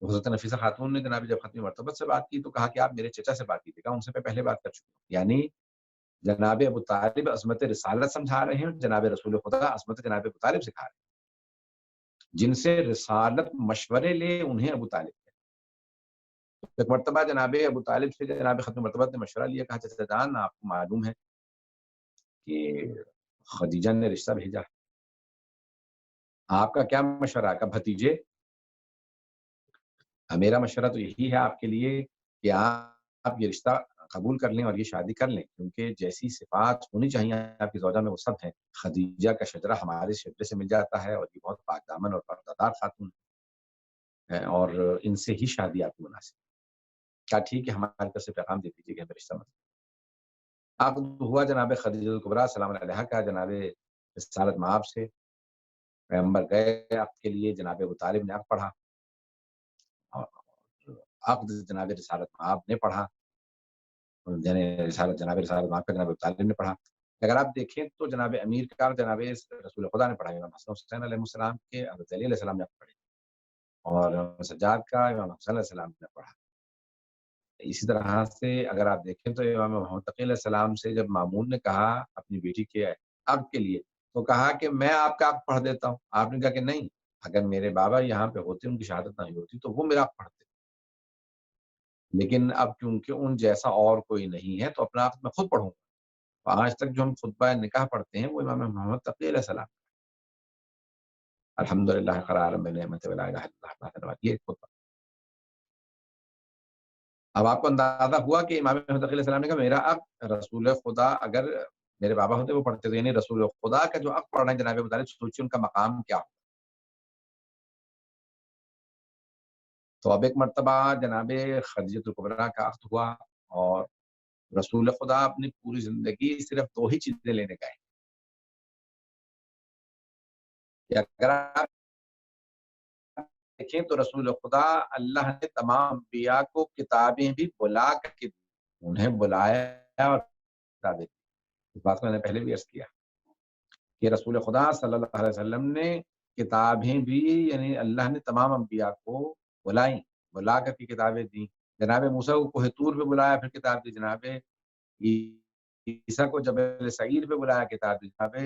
حضرت نفیسہ خاتون نے جناب جب ختم مرتبت سے بات کی تو کہا کہ آپ میرے چچا سے بات کی تھی، کہا ان سے میں پہلے بات کر چکا ہوں۔ یعنی جناب ابو طالب عظمت رسالت سمجھا رہے ہیں، جناب رسول خدا عظمت جناب ابو طالب سکھا رہے ہیں، جن سے رسالت مشورے لے انہیں ابو طالب ہے۔ ایک مرتبہ جناب ابو طالب سے جناب ختم مرتبت نے مشورہ لیا، کہا چچا جان آپ کو معلوم ہے کہ خدیجہ نے رشتہ بھیجا، آپ کا کیا مشورہ ہے؟ کہ بھتیجے میرا مشورہ تو یہی ہے آپ کے لیے کہ آپ یہ رشتہ قبول کر لیں اور یہ شادی کر لیں، کیونکہ جیسی صفات ہونی چاہیے آپ کی زوجہ میں وہ سب ہیں۔ خدیجہ کا شجرہ ہمارے شجرے سے مل جاتا ہے اور یہ بہت پاک دامن اور پردہ دار خاتون ہے، اور ان سے ہی شادی آپ کو مناسب۔ کہا ٹھیک ہے ہماری طرف سے پیغام دے دیجیے کہ ہمیں رشتہ مت عقد ہوا جناب خدیجہ کبریٰ سلام علیہا کا جناب رسالت مآب سے، پیغمبر گئے عقد کے لیے، جناب ابو طالب نے عقد پڑھا، اور عقد جناب رسالت مآب نے پڑھا، جناب رسالت مآب کا جناب ابو طالب نے پڑھا۔ اگر آپ دیکھیں تو جناب امیر کا جناب رسول خدا نے پڑھا، امام حسن حسین علیہ السلام کے حضرت علی علیہ السلام نے پڑھے، اور امام سجاد کا امام حسن علیہ السلام نے پڑھا۔ اسی طرح سے اگر آپ دیکھیں تو امام محمد تقی علیہ السلام سے جب مامون نے کہا اپنی بیٹی کے عقد کے لیے، تو کہا کہ میں آپ کا عقد پڑھ دیتا ہوں۔ آپ نے کہا کہ نہیں، اگر میرے بابا یہاں پہ ہوتے، ان کی شہادت نہیں ہوتی، تو وہ میرا عقد پڑھتے، لیکن اب کیونکہ ان جیسا اور کوئی نہیں ہے تو اپنا عقد میں خود پڑھوں گا۔ آج تک جو ہم خطبہ نکاح پڑھتے ہیں وہ امام محمد تقی علیہ السلام، الحمدللہ قرار میں نعمت ولا الہ الا اللہ، یہ خطبہ۔ اب آپ کو اندازہ ہوا کہ امام محمد علیہ السلام نے کہا میرا عقد رسول خدا اگر میرے بابا ہوتے وہ پڑھتے تھے، یعنی رسول خدا کا جو عقد پڑھ رہے ہیں جناب ابو طالب، سوچیے ان کا مقام کیا ہو۔ تو اب ایک مرتبہ جناب خدیجہ کبریٰ کا عقد ہوا، اور رسول خدا اپنی پوری زندگی صرف 2 ہی چیزیں لینے گئے کہ اگر آپ دیکھیں تو رسول خدا اللہ نے تمام انبیاء کو کتابیں بھی بلا کر کے انہیں بلایا اور کتابیں دی۔ اس بات کو میں نے پہلے بھی عرض کیا کہ رسول خدا صلی اللہ علیہ وسلم نے کتابیں بھی، یعنی اللہ نے تمام انبیاء کو بلا کر کے کتابیں دیں۔ جناب موسیٰ کو کوہ طور پہ بلایا، پھر کتاب دی۔ جناب عیسیٰ کو جبل سعیر پہ بلایا، کتاب دی۔ جناب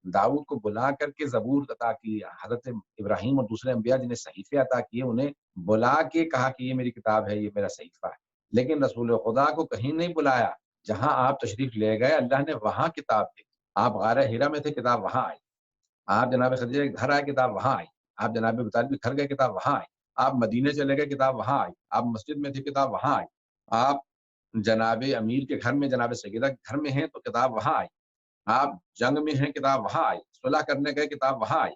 داؤد کو بلا کر کے زبور عطا کی، حضرت ابراہیم اور دوسرے انبیاء جنہیں صحیفے عطا کیے انہیں بلا کے کہا کہ یہ میری کتاب ہے، یہ میرا صحیفہ ہے۔ لیکن رسول خدا کو کہیں نہیں بلایا، جہاں آپ تشریف لے گئے اللہ نے وہاں کتاب دی۔ آپ غار ہرا میں تھے، کتاب وہاں آئی۔ آپ جناب خدیجہ کے گھر آئے، کتاب وہاں آئی۔ آپ جناب ابو طالب کے گھر گئے، کتاب وہاں آئی۔ آپ مدینے چلے گئے، کتاب وہاں آئی۔ آپ مسجد میں تھے، کتاب وہاں آئی۔ آپ جناب امیر کے گھر میں، جناب سیدہ کے گھر میں ہیں تو کتاب وہاں آئی۔ آپ جنگ میں ہیں، کتاب وہاں آئی۔ صلح کرنے گئے، کتاب وہاں آئی۔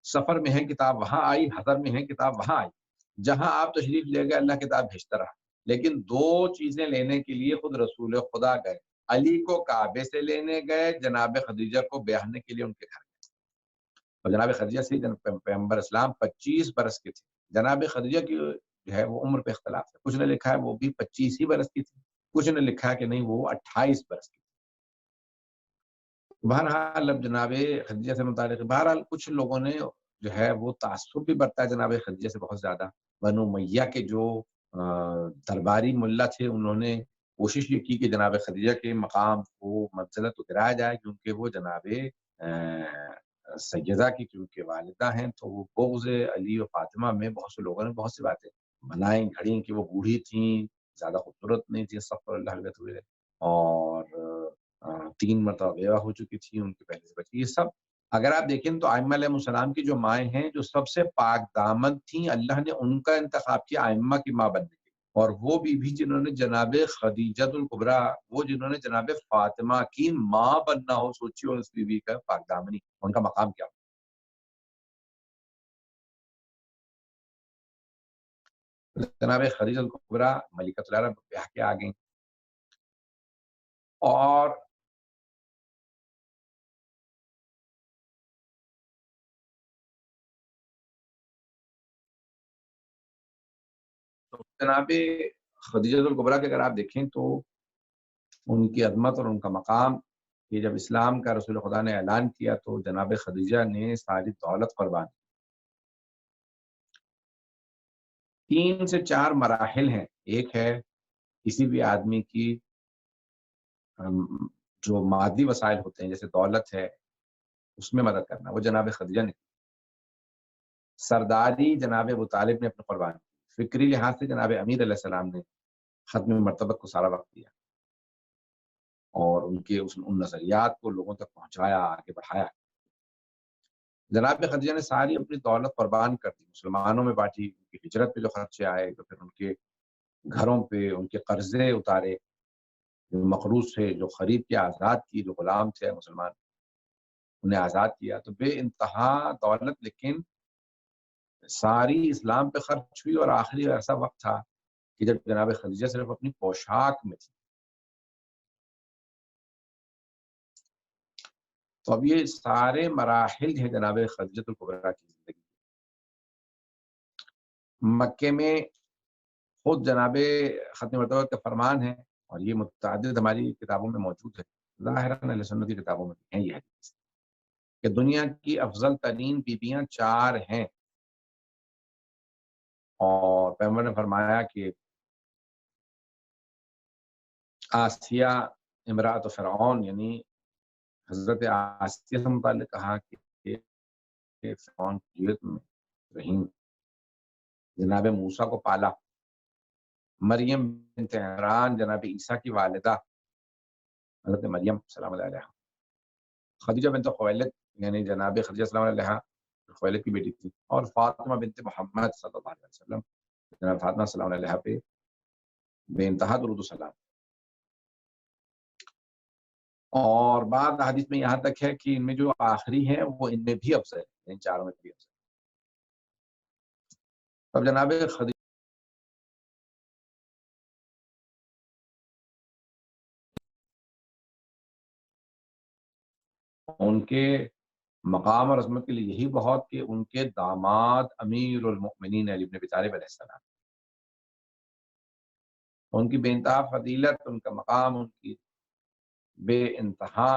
سفر میں ہیں، کتاب وہاں آئی۔ حضر میں ہیں، کتاب وہاں آئی۔ جہاں آپ تشریف لے گئے اللہ کتاب بھیجتا رہا۔ لیکن 2 چیزیں لینے کے لیے خود رسول خدا گئے، علی کو کعبے سے لینے گئے، جناب خدیجہ کو بیاہنے کے لیے ان کے گھر گئے۔ اور جناب خدیجہ سے پیغمبر اسلام 25 برس کے تھے۔ جناب خدیجہ کی جو ہے وہ عمر پہ اختلاف ہے، کچھ نے لکھا ہے وہ بھی 25 ہی برس کی تھی، کچھ نے لکھا ہے کہ نہیں وہ 28 برس کی تھی۔ بہرحال اب جناب خدیجہ سے متعلق بہرحال کچھ لوگوں نے جو ہے وہ تعصب بھی برتا ہے جناب خدیجہ سے بہت زیادہ۔ بنو امیہ کے جو درباری ملا تھے انہوں نے کوشش یہ کی کہ جناب خدیجہ کے مقام کو منزلت گرایا جائے، کیونکہ وہ جناب سیدہ کی کیونکہ والدہ ہیں، تو وہ بغض علی و فاطمہ میں بہت سے لوگوں نے بہت سی باتیں بنائیں گھڑیں کہ وہ بوڑھی تھیں، زیادہ خوبصورت نہیں تھی، استغفر اللہ ہوئے، اور 3 مرتبہ بیوہ ہو چکی تھی، ان کے پہلے سے بچی۔ یہ سب اگر آپ دیکھیں تو ائمہ علیہ السلام کی جو مائیں ہیں جو سب سے پاک دامن تھیں، اللہ نے ان کا انتخاب کیا ائمہ کی ماں بننے کے لیے، اور وہ بھی جنہوں نے جناب خدیجہ الکبریٰ، وہ جنہوں نے جناب فاطمہ کی ماں بننا ہو، سوچیے اس بیوی کا پاک دامنی، ان کا مقام کیا ہو۔ جناب خدیجہ الکبریٰ ملکۃ العرب بیاہ کے آ گئیں، اور جناب خدیجہ الکبریٰ کے اگر آپ دیکھیں تو ان کی عظمت اور ان کا مقام، یہ جب اسلام کا رسول خدا نے اعلان کیا تو جناب خدیجہ نے ساری دولت قربان کی۔ 3 سے 4 مراحل ہیں۔ ایک ہے کسی بھی آدمی کی جو مادی وسائل ہوتے ہیں جیسے دولت ہے اس میں مدد کرنا، وہ جناب خدیجہ نے کی۔ سرداری جناب ابو طالب نے اپنے قربان کی۔ فکری لحاظ سے جناب امیر علیہ السلام نے ختم مرتبت کو سارا وقت دیا اور ان کے ان نظریات کو لوگوں تک پہنچایا، آگے بڑھایا۔ جناب خدیجہ نے ساری اپنی دولت قربان کر دی، مسلمانوں میں بانٹی، ان کی ہجرت پہ جو خرچے آئے، تو پھر ان کے گھروں پہ ان کے قرضے اتارے، جو مقروض تھے، جو خرید کے آزاد کی، جو غلام تھے مسلمان انہیں آزاد کیا، تو بے انتہا دولت، لیکن ساری اسلام پہ خرچ ہوئی۔ اور آخری ایسا وقت تھا کہ جب جناب خدیجہ صرف اپنی پوشاک میں تھی، تو اب یہ سارے مراحل جو ہے جناب خدیجۃ الکبریٰ کی زندگی، مکے میں خود جناب ختم مرتبہ کا فرمان ہے، اور یہ متعدد ہماری کتابوں میں موجود ہے، ظاہراً اہل سنت کی کتابوں میں بھی ہے یہ حدیث، کہ دنیا کی افضل ترین بیویاں 4 ہیں، اور پیغمبر نے فرمایا کہ آسیہ امراۃ فرعون، یعنی حضرت آسیہ سے متعلق کہا کہ فرعون کی جیت میں رہی، جناب موسیٰ کو پالا، مریم بنت عمران جناب عیسیٰ کی والدہ حضرت مریم سلام اللہ علیہ، خدیجہ بنت خویلد یعنی جناب خدیجہ سلام اللہ علیہ خویلد کی بیٹی تھی، اور فاطمہ بنت محمد صلی اللہ علیہ وسلم، جناب فاطمہ سلام اللہ علیہ پہ بے انتہا درود و سلام۔ اور بعض حدیث میں یہاں تک ہے کہ ان میں جو آخری ہے وہ ان میں بھی افضل ہے، ان 4 میں بھی افضل ہے۔ اب جناب خدیجہ ان کے مقام اور عظمت کے لیے یہی بہت کہ ان کے داماد امیر المؤمنین علی بن ابی طالب علیہ السلام، ان کی بے انتہا فضیلت، ان کا مقام، ان کی بے انتہا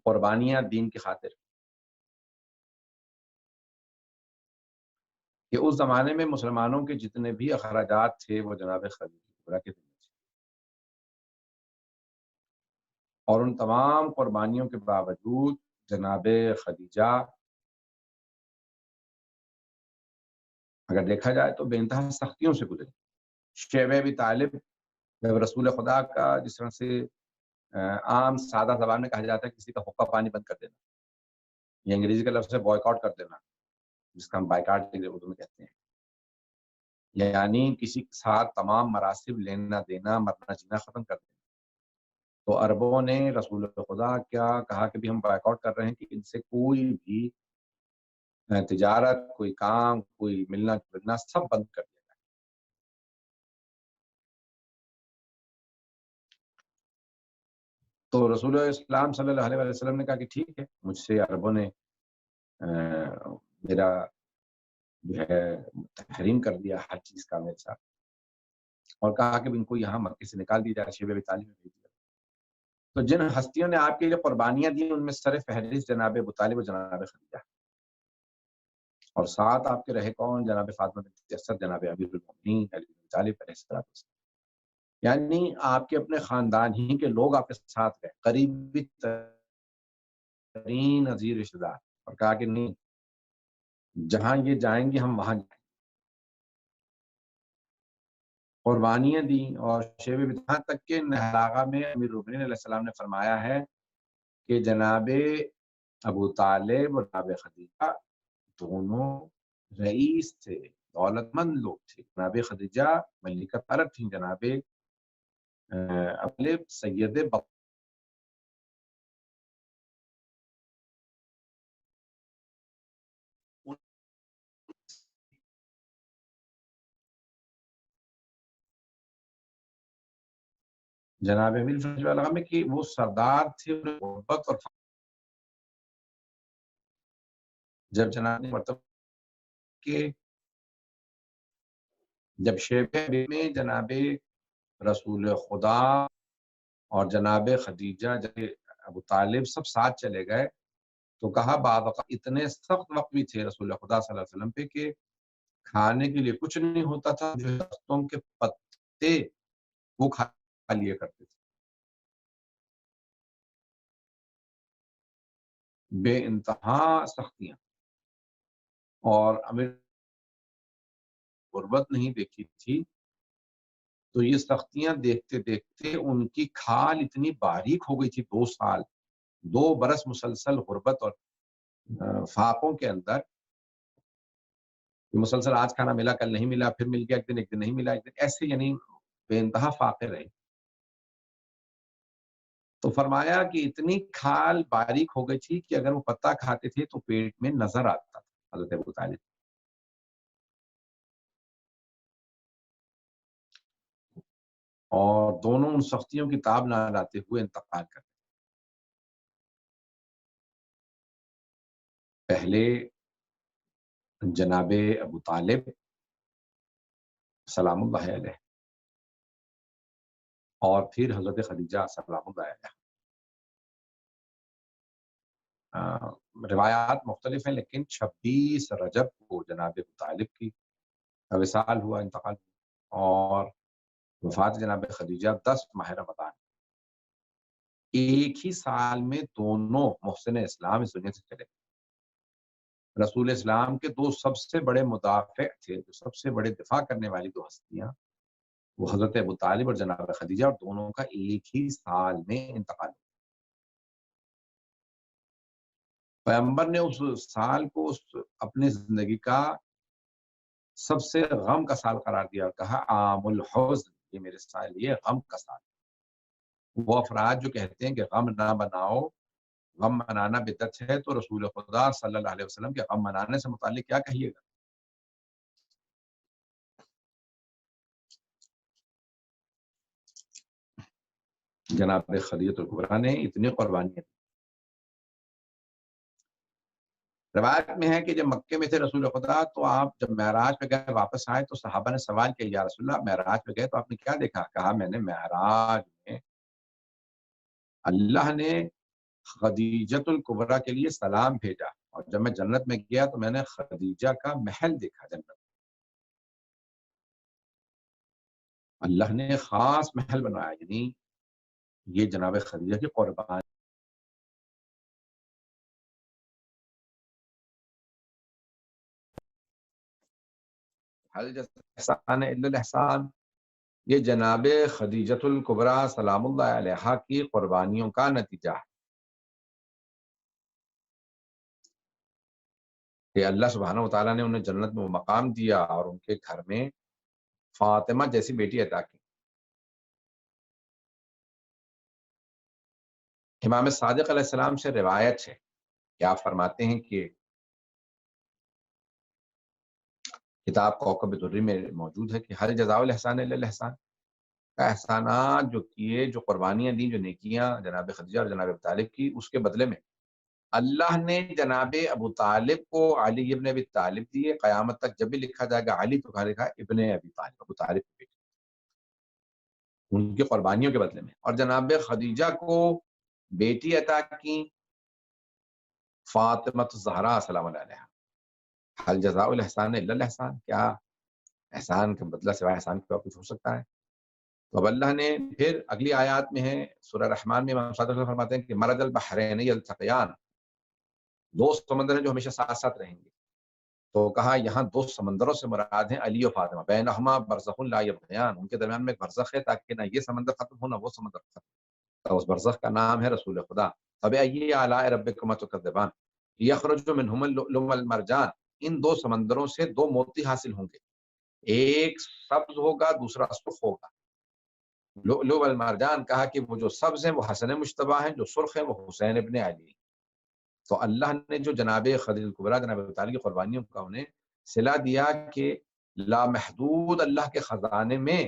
قربانیاں دین کی خاطر، کہ اس زمانے میں مسلمانوں کے جتنے بھی اخراجات تھے وہ جناب خدیجہ کبریٰ کے ذمہ تھے، اور ان تمام قربانیوں کے باوجود جناب خدیجہ اگر دیکھا جائے تو بے انتہا سختیوں سے گزری۔ شیبہ ابی طالب جب رسول خدا کا جس طرح سے عام سادہ زبان میں کہا جاتا ہے کسی کا حقہ پانی بند کر دینا، یہ انگریزی کا لفظ ہے بوائے کر دینا، جس کا ہم بائیکاٹ اردو میں کہتے ہیں، یعنی کسی کے ساتھ تمام مراسم لینا دینا مرنا جینا ختم کر دینا۔ تو عربوں نے رسول خدا کیا کہا کہ بھی ہم بائیکاٹ کر رہے ہیں کہ ان سے کوئی بھی تجارت، کوئی کام، کوئی ملنا جلنا سب بند کر دیا جائے۔ تو رسول اسلام صلی اللہ علیہ وسلم نے کہا کہ ٹھیک ہے، مجھ سے عربوں نے میرا جو ہے تحریم کر دیا ہر چیز کا میرے ساتھ، اور کہا کہ ان کو یہاں مکے سے نکال دیا جائے، شیبہ ابی طالب میں بھیج دیا۔ تو جن ہستیوں نے آپ کے لیے قربانیاں دی ان میں سر فہرست جناب ابو طالب اور جناب خدیجہ، اور ساتھ آپ کے رہے کون؟ جناب فاطمہ بنت اسد، جناب امیر المومنین علی بن ابی طالب علیہ السلام، یعنی آپ کے اپنے خاندان ہی کے لوگ آپ کے ساتھ رہے، قریبی ترین عزیز رشتہ دار، اور کہا کہ نہیں، جہاں یہ جائیں گے ہم وہاں جائیں گے۔ قربانیاں دیں، اور شیب یہاں تک کہ نہلاغہ میں امیر المومنین علیہ السلام نے فرمایا ہے کہ جناب ابو طالب اور جناب خدیجہ دونوں رئیس تھے، دولت مند لوگ تھے۔ جناب خدیجہ ملکہ عرب تھیں، جناب ابو سید جناب امیر فضل اللہ میں کہ وہ سردار تھے، محبت اور جب جناب مرتبہ کے جب شیبہ میں جناب رسول خدا اور جناب خدیجہ جب ابو طالب سب ساتھ چلے گئے تو کہا بعض اوقات اتنے سخت وقت بھی تھے رسول خدا صلی اللہ علیہ وسلم پہ کہ کھانے کے لیے کچھ نہیں ہوتا تھا، جو درختوں کے پتے وہ کھا لیے کرتے تھے، بے انتہا سختیاں، اور امیر غربت نہیں دیکھی تھی، تو یہ سختیاں دیکھتے دیکھتے ان کی کھال اتنی باریک ہو گئی تھی، 2 سال 2 برس مسلسل غربت اور فاقوں کے اندر، مسلسل آج کھانا ملا کل نہیں ملا، پھر مل گیا ایک دن نہیں ملا ایک دن، ایسے یعنی بے انتہا فاقے رہے۔ تو فرمایا کہ اتنی کھال باریک ہو گئی تھی کہ اگر وہ پتا کھاتے تھے تو پیٹ میں نظر آتا تھا حضرت ابو طالب، اور دونوں ان سختیوں کی تاب نہ لاتے ہوئے انتقال کرتے۔ پہلے جناب ابو طالب سلام اللہ علیہ اور پھر حضرت خدیجہ سلام اللہ علیہ. روایات مختلف ہیں لیکن 26 رجب کو جناب ابو طالب کی وصال ہوا، انتقال ہوا، اور وفات جناب خدیجہ 10 ماہ رمضان. ایک ہی سال میں دونوں محسن اسلام اس دنیا سے چلے. رسول اسلام کے دو سب سے بڑے مدافع تھے، جو سب سے بڑے دفاع کرنے والی دو ہستیاں، وہ حضرت ابو طالب اور جناب خدیجہ، اور دونوں کا ایک ہی سال میں انتقال ہوا. پیغمبر نے اس سال کو اپنی زندگی کا سب سے غم کا سال قرار دیا اور کہا عام الحزن، یہ میرے سال، یہ غم کا سال. وہ افراد جو کہتے ہیں کہ غم نہ بناؤ، غم منانا بدعت ہے، تو رسول خدا صلی اللہ علیہ وسلم کے غم منانے سے متعلق کیا کہیے گا؟ جناب خدیجہ الکبریٰ نے اتنی قربانیاں دی. روایت میں ہے کہ جب مکے میں تھے رسول خدا تو آپ جب معراج پہ گئے واپس آئے تو صحابہ نے سوال کیا، یا رسول اللہ معراج پہ گئے تو آپ نے کیا دیکھا؟ کہا میں نے معراج میں اللہ نے خدیجۃ الکبریٰ کے لیے سلام بھیجا، اور جب میں جنت میں گیا تو میں نے خدیجہ کا محل دیکھا. جنت اللہ نے خاص محل بنایا، یعنی یہ جناب خدیجہ کی قربان. حل جزاء الاحسان الا الاحسان، یہ جناب خدیجۃ الکبریٰ سلام اللہ علیہا کی قربانیوں کا نتیجہ ہے کہ اللہ سبحانہ و تعالیٰ نے انہیں جنت میں وہ مقام دیا اور ان کے گھر میں فاطمہ جیسی بیٹی عطا کی. امام صادق علیہ السلام سے روایت ہے کہ آپ فرماتے ہیں کہ کتاب کوکب دری میں موجود ہے کہ ہر جزاء الاحسان الا الاحسان، احسانات جو کیے، جو قربانیاں دیں، جو نیکیاں جناب خدیجہ اور جناب ابو طالب کی، اس کے بدلے میں اللہ نے جناب ابو طالب کو علی ابن ابی طالب دیے. قیامت تک جب بھی لکھا جائے گا علی تو کہا لکھا ابن ابی طالب، ابو طالب کی بیٹی، ان کی قربانیوں کے بدلے میں. اور جناب خدیجہ کو بیٹی عطا کی فاطمہ الزہرا سلام اللہ علیہا. حل جزاء الاحسان الا الاحسان، کیا احسان کا بدلہ سوائے احسان کے اور کچھ ہو سکتا ہے؟ تو اب اللہ نے پھر اگلی آیات میں ہے سورہ رحمان میں امام صادق فرماتے ہیں کہ مرج البحرین یلتقیان، دو سمندر ہیں جو ہمیشہ ساتھ ساتھ رہیں گے. تو کہا یہاں دو سمندروں سے مراد ہیں علی و فاطمہ، بینہما برزخ لا یبغیان، ان کے درمیان میں ایک برزخ ہے تاکہ نہ یہ سمندر ختم ہو نہ وہ سمندر ختم ہو. اس برزخ کا نام ہے رسول خدا. فبأی آلاء ربکما تکذبان یخرج منہما اللؤلؤ والمرجان، ان دو سمندروں سے دو موتی حاصل ہوں گے، ایک سبز ہوگا دوسرا سرخ ہوگا. لؤلؤ والمرجان کہا کہ وہ جو سبز ہیں وہ حسن مشتبہ ہیں، جو سرخ ہیں وہ حسین ابن علی. تو اللہ نے جو جناب خدیجہ الکبریٰ جناب ابو طالب کی قربانیوں کا انہیں صلہ دیا کہ لامحدود اللہ کے خزانے میں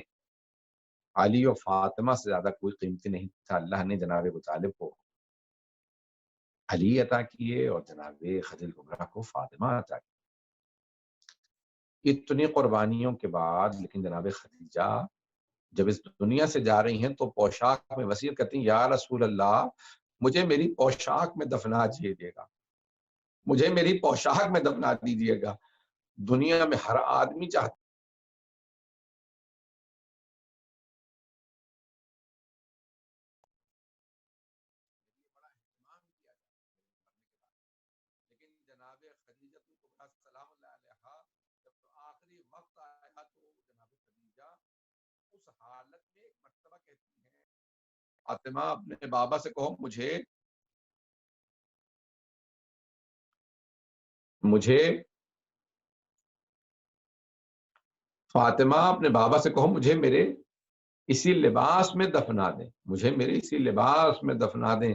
علی و فاطمہ سے زیادہ کوئی قیمتی نہیں تھا. اللہ نے جناب ابو طالب کو علی عطا کیے اور جناب خدیجہ الکبریٰ کو فاطمہ عطا کی. اتنی قربانیوں کے بعد لیکن جناب خدیجہ جب اس دنیا سے جا رہی ہیں تو پوشاک میں وصیت کرتی ہیں، یا رسول اللہ مجھے میری پوشاک میں دفنا دیجیے گا، مجھے میری پوشاک میں دفنا دیجیے گا. دنیا میں ہر آدمی چاہتا لیکن جناب خدیجہ الکبریٰ سلام اللہ علیہا جب آخری وقت آیا تو جناب خدیجہ اس حالت میں ایک مرتبہ کہتی ہیں فاطمہ اپنے بابا سے کہو مجھے فاطمہ اپنے بابا سے کہو مجھے میرے اسی لباس میں دفنا دیں، مجھے میرے اسی لباس میں دفنا دیں.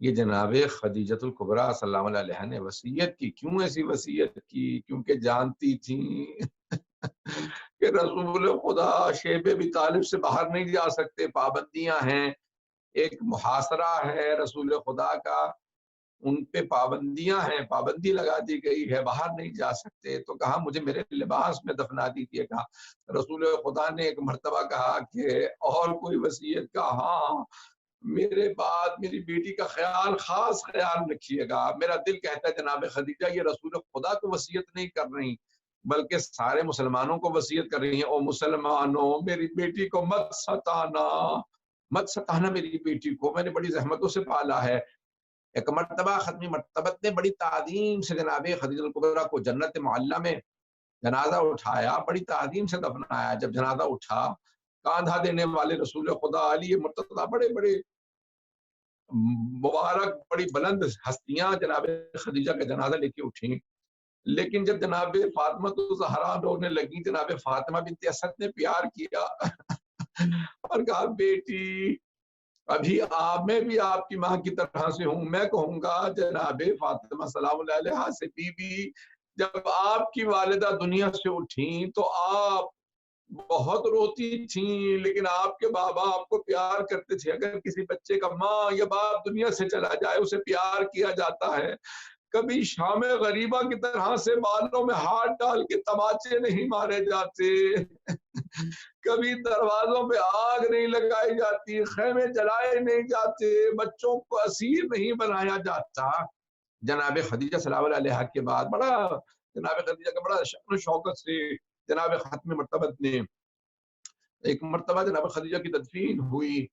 یہ جناب خدیجۃ الکبریٰ صلی اللہ علیہ وسلم نے وصیت کی. کیوں ایسی وصیت کی؟ کیونکہ جانتی تھیں کہ رسول خدا شیب ابی طالب سے باہر نہیں جا سکتے، پابندیاں ہیں، ایک محاصرہ ہے رسول خدا کا. ان پہ پابندیاں ہیں، پابندی لگا دی گئی ہے، باہر نہیں جا سکتے، تو کہا مجھے میرے لباس میں دفنا دیجیے گا۔ رسول خدا نے ایک مرتبہ کہا کہ اور کوئی وصیت؟ کا ہاں، میرے بعد میری بیٹی کا خاص خیال رکھیے گا۔ میرا دل کہتا ہے جناب خدیجہ یہ رسول خدا کو وصیت نہیں کر رہی بلکہ سارے مسلمانوں کو وصیت کر رہی ہیں، او مسلمانوں میری بیٹی کو مت ستانا میری بیٹی کو، میں نے بڑی زحمتوں سے پالا ہے۔ ایک مرتبہ ختمی مرتبت نے بڑی تعظیم سے جناب خدیجہ الکبریٰ کو جنت معلیٰ میں جنازہ اٹھایا، بڑی تعظیم سے دفنایا۔ جب جنازہ اٹھا، کاندھا دینے والے رسول خدا علی مرتضیٰ بڑے بڑے مبارک بڑی بلند ہستیاں جناب خدیجہ کا جنازہ لے کے اٹھیں، لیکن جب جناب فاطمہ الزہرا رونے لگی، جناب فاطمہ بنت اسد نے پیار کیا اور کہا بیٹی ابھی میں بھی آپ کی ماں کی طرح سے ہوں۔ میں کہوں گا جناب فاطمہ سلام اللہ علیہا سے بی بی جب آپ کی والدہ دنیا سے اٹھیں تو آپ بہت روتی تھیں، لیکن آپ کے بابا آپ کو پیار کرتے تھے۔ اگر کسی بچے کا ماں یا باپ دنیا سے چلا جائے اسے پیار کیا جاتا ہے، کبھی شام غریبہ کی طرح سے بالوں میں ہاتھ ڈال کے تماچے نہیں مارے جاتے، کبھی دروازوں پہ آگ نہیں لگائی جاتی، خیمے جلائے نہیں جاتے، بچوں کو اسیر نہیں بنایا جاتا۔ جناب خدیجہ سلام اللہ علیہا کے بعد جناب خدیجہ کا بڑا شأن و شوکت سے جناب ختم مرتبت نے ایک مرتبہ جناب خدیجہ کی تدفین ہوئی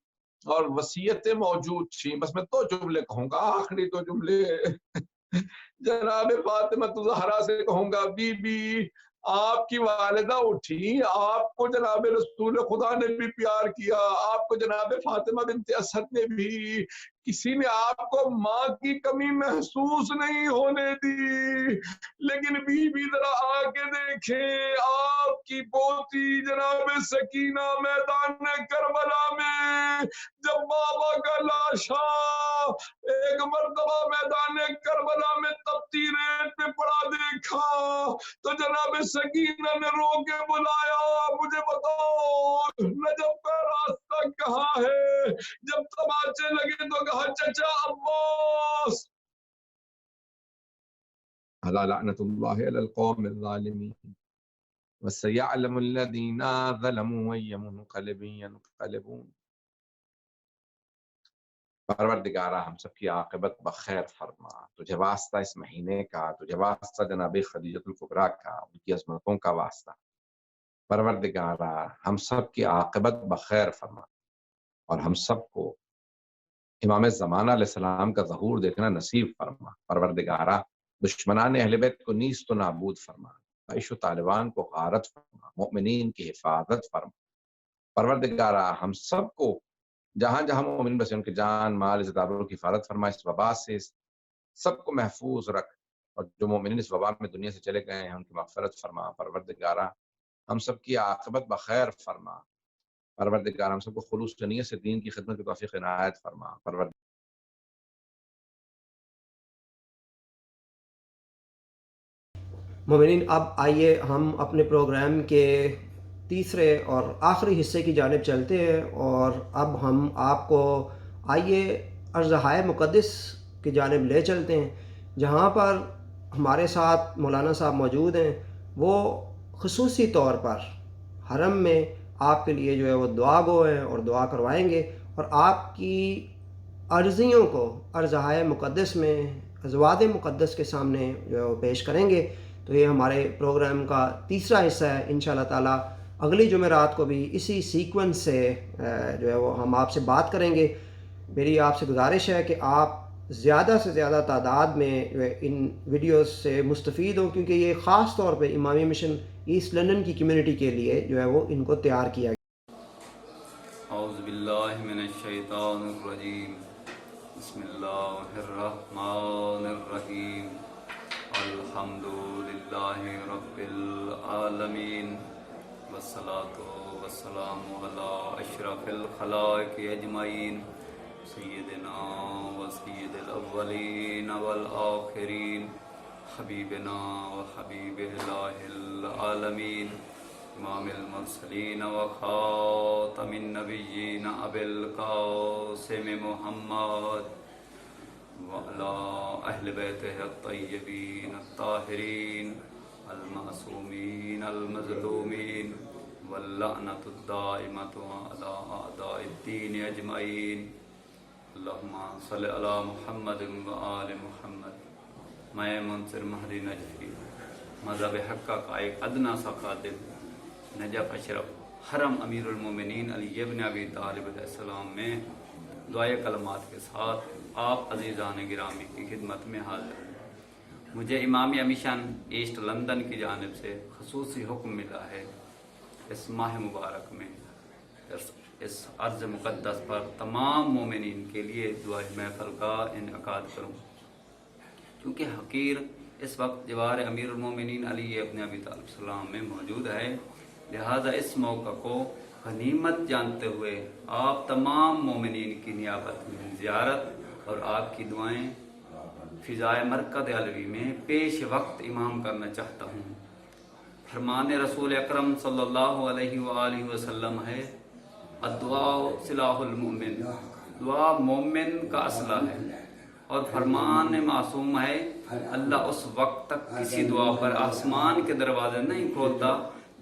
اور وصیتیں موجود تھیں۔ بس میں 2 جملے کہوں گا، آخری 2 جملے جناب فاطمہ الزہرا سے کہوں گا بی بی آپ کی والدہ اٹھی، آپ کو جناب رسول خدا نے بھی پیار کیا، آپ کو جناب فاطمہ بنت اسد نے بھی، کسی نے آپ کو ماں کی کمی محسوس نہیں ہونے دی، لیکن بی بی ذرا آگے دیکھیں، آپ کی پوتی جناب سکینہ میدان کربلا میں جب بابا کا لاشا ایک مرتبہ میدان کربلا میں تپتی ریت پہ پڑا دیکھا تو جناب سکینہ نے رو کے بلایا مجھے بتاؤ نجف کا راستہ کہاں ہے؟ جب تماچے لگے تو کہا چچا عباس الا لعنت اللہ علی القوم الظالمین وسيعلم الذين ظلموا أي منقلب ينقلبون۔ پروردگارہ ہم سب کی عاقبت بخیر فرما، تجھے واسطہ اس مہینے کا، تجھے واسطہ جناب خدیجہ الکبریٰ کا، ان کی عظمتوں کا واسطہ، پروردگارہ ہم سب کی عاقبت بخیر فرما اور ہم سب کو امام زمانہ علیہ السلام کا ظہور دیکھنا نصیب فرما۔ پروردگارہ دشمنان اہل بیت کو نیست و نابود فرما، داعش و طالبان کو غارت فرما، مؤمنین کی حفاظت فرما۔ پروردگارہ ہم سب کو جہاں جہاں مومن بسے ان کے جان مال عزت آبرو کی حفاظت فرما، اس وبا سے سب کو محفوظ رکھ، اور جو مومنین اس وبا میں دنیا سے چلے گئے ہیں ان کی مغفرت فرما۔ پروردگارہ ہم سب کی عاقبت بخیر فرما، پروردگارہ ہم سب کو خلوص نیت سے دین کی خدمت کی توفیق عنایت فرما۔ مومنین اب آئیے ہم اپنے پروگرام کے تیسرے اور آخری حصے کی جانب چلتے ہیں، اور اب ہم آپ کو آئیے ارضہائے مقدس کی جانب لے چلتے ہیں، جہاں پر ہمارے ساتھ مولانا صاحب موجود ہیں۔ وہ خصوصی طور پر حرم میں آپ کے لیے جو ہے وہ دعا گو ہیں اور دعا کروائیں گے، اور آپ کی عرضیوں کو ارضہائے مقدس میں ازواج مقدس کے سامنے جو ہے وہ پیش کریں گے۔ تو یہ ہمارے پروگرام کا تیسرا حصہ ہے۔ انشاءاللہ تعالیٰ اگلی جمعرات کو بھی اسی سیکوینس سے جو ہے وہ ہم آپ سے بات کریں گے۔ میری آپ سے گزارش ہے کہ آپ زیادہ سے زیادہ تعداد میں ان ویڈیوز سے مستفید ہوں، کیونکہ یہ خاص طور پہ امامی مشن ایسٹ لندن کی کمیونٹی کے لیے جو ہے وہ ان کو تیار کیا گیا۔ اعوذ باللہ من الشیطان الرجیم، بسم اللہ الرحمن الرحیم، الحمد للہ رب العالمین، والصلاة والسلام علی اشرف الخلائق اجمعین، سیدنا و سید الاولین والآخرین، حبیبنا و حبیب الہ العالمین، امام المرسلین و خاتم النبیین ابی القاسم محمد وعلى أهل بيته الطيبين الطاهرين المعصومين المظلومين واللعنة الدائمة على أعداء الدين أجمعين اللهم صل على محمد وآل محمد. میں منصر مہدی نجفی مذہب حق کا ایک ادنا سا قاتل نجف اشرف حرم امیر المومنین علی ابن ابی طالب علیہ السلام میں دعائے کلمات کے ساتھ آپ عزیزان گرامی کی خدمت میں حاضر ہوں. مجھے امامیہ مشن ایسٹ لندن کی جانب سے خصوصی حکم ملا ہے اس ماہ مبارک میں اس عرض مقدس پر تمام مومنین کے لیے دعائے محفل کا انعقاد کروں. کیونکہ حقیر اس وقت جوار امیر المومنین علی ابن ابی طالب السلام میں موجود ہے، لہذا اس موقع کو غنیمت جانتے ہوئے آپ تمام مومنین کی نیابت میں زیارت اور آپ کی دعائیں فضائے مرکز علوی میں پیش وقت امام کرنا چاہتا ہوں. فرمان رسول اکرم صلی اللہ علیہ وآلہ وسلم ہے الدعاء سلاح المؤمن، دعا مومن کا اسلحہ ہے. اور فرمان معصوم ہے اللہ اس وقت تک کسی دعا پر آسمان کے دروازے نہیں کھولتا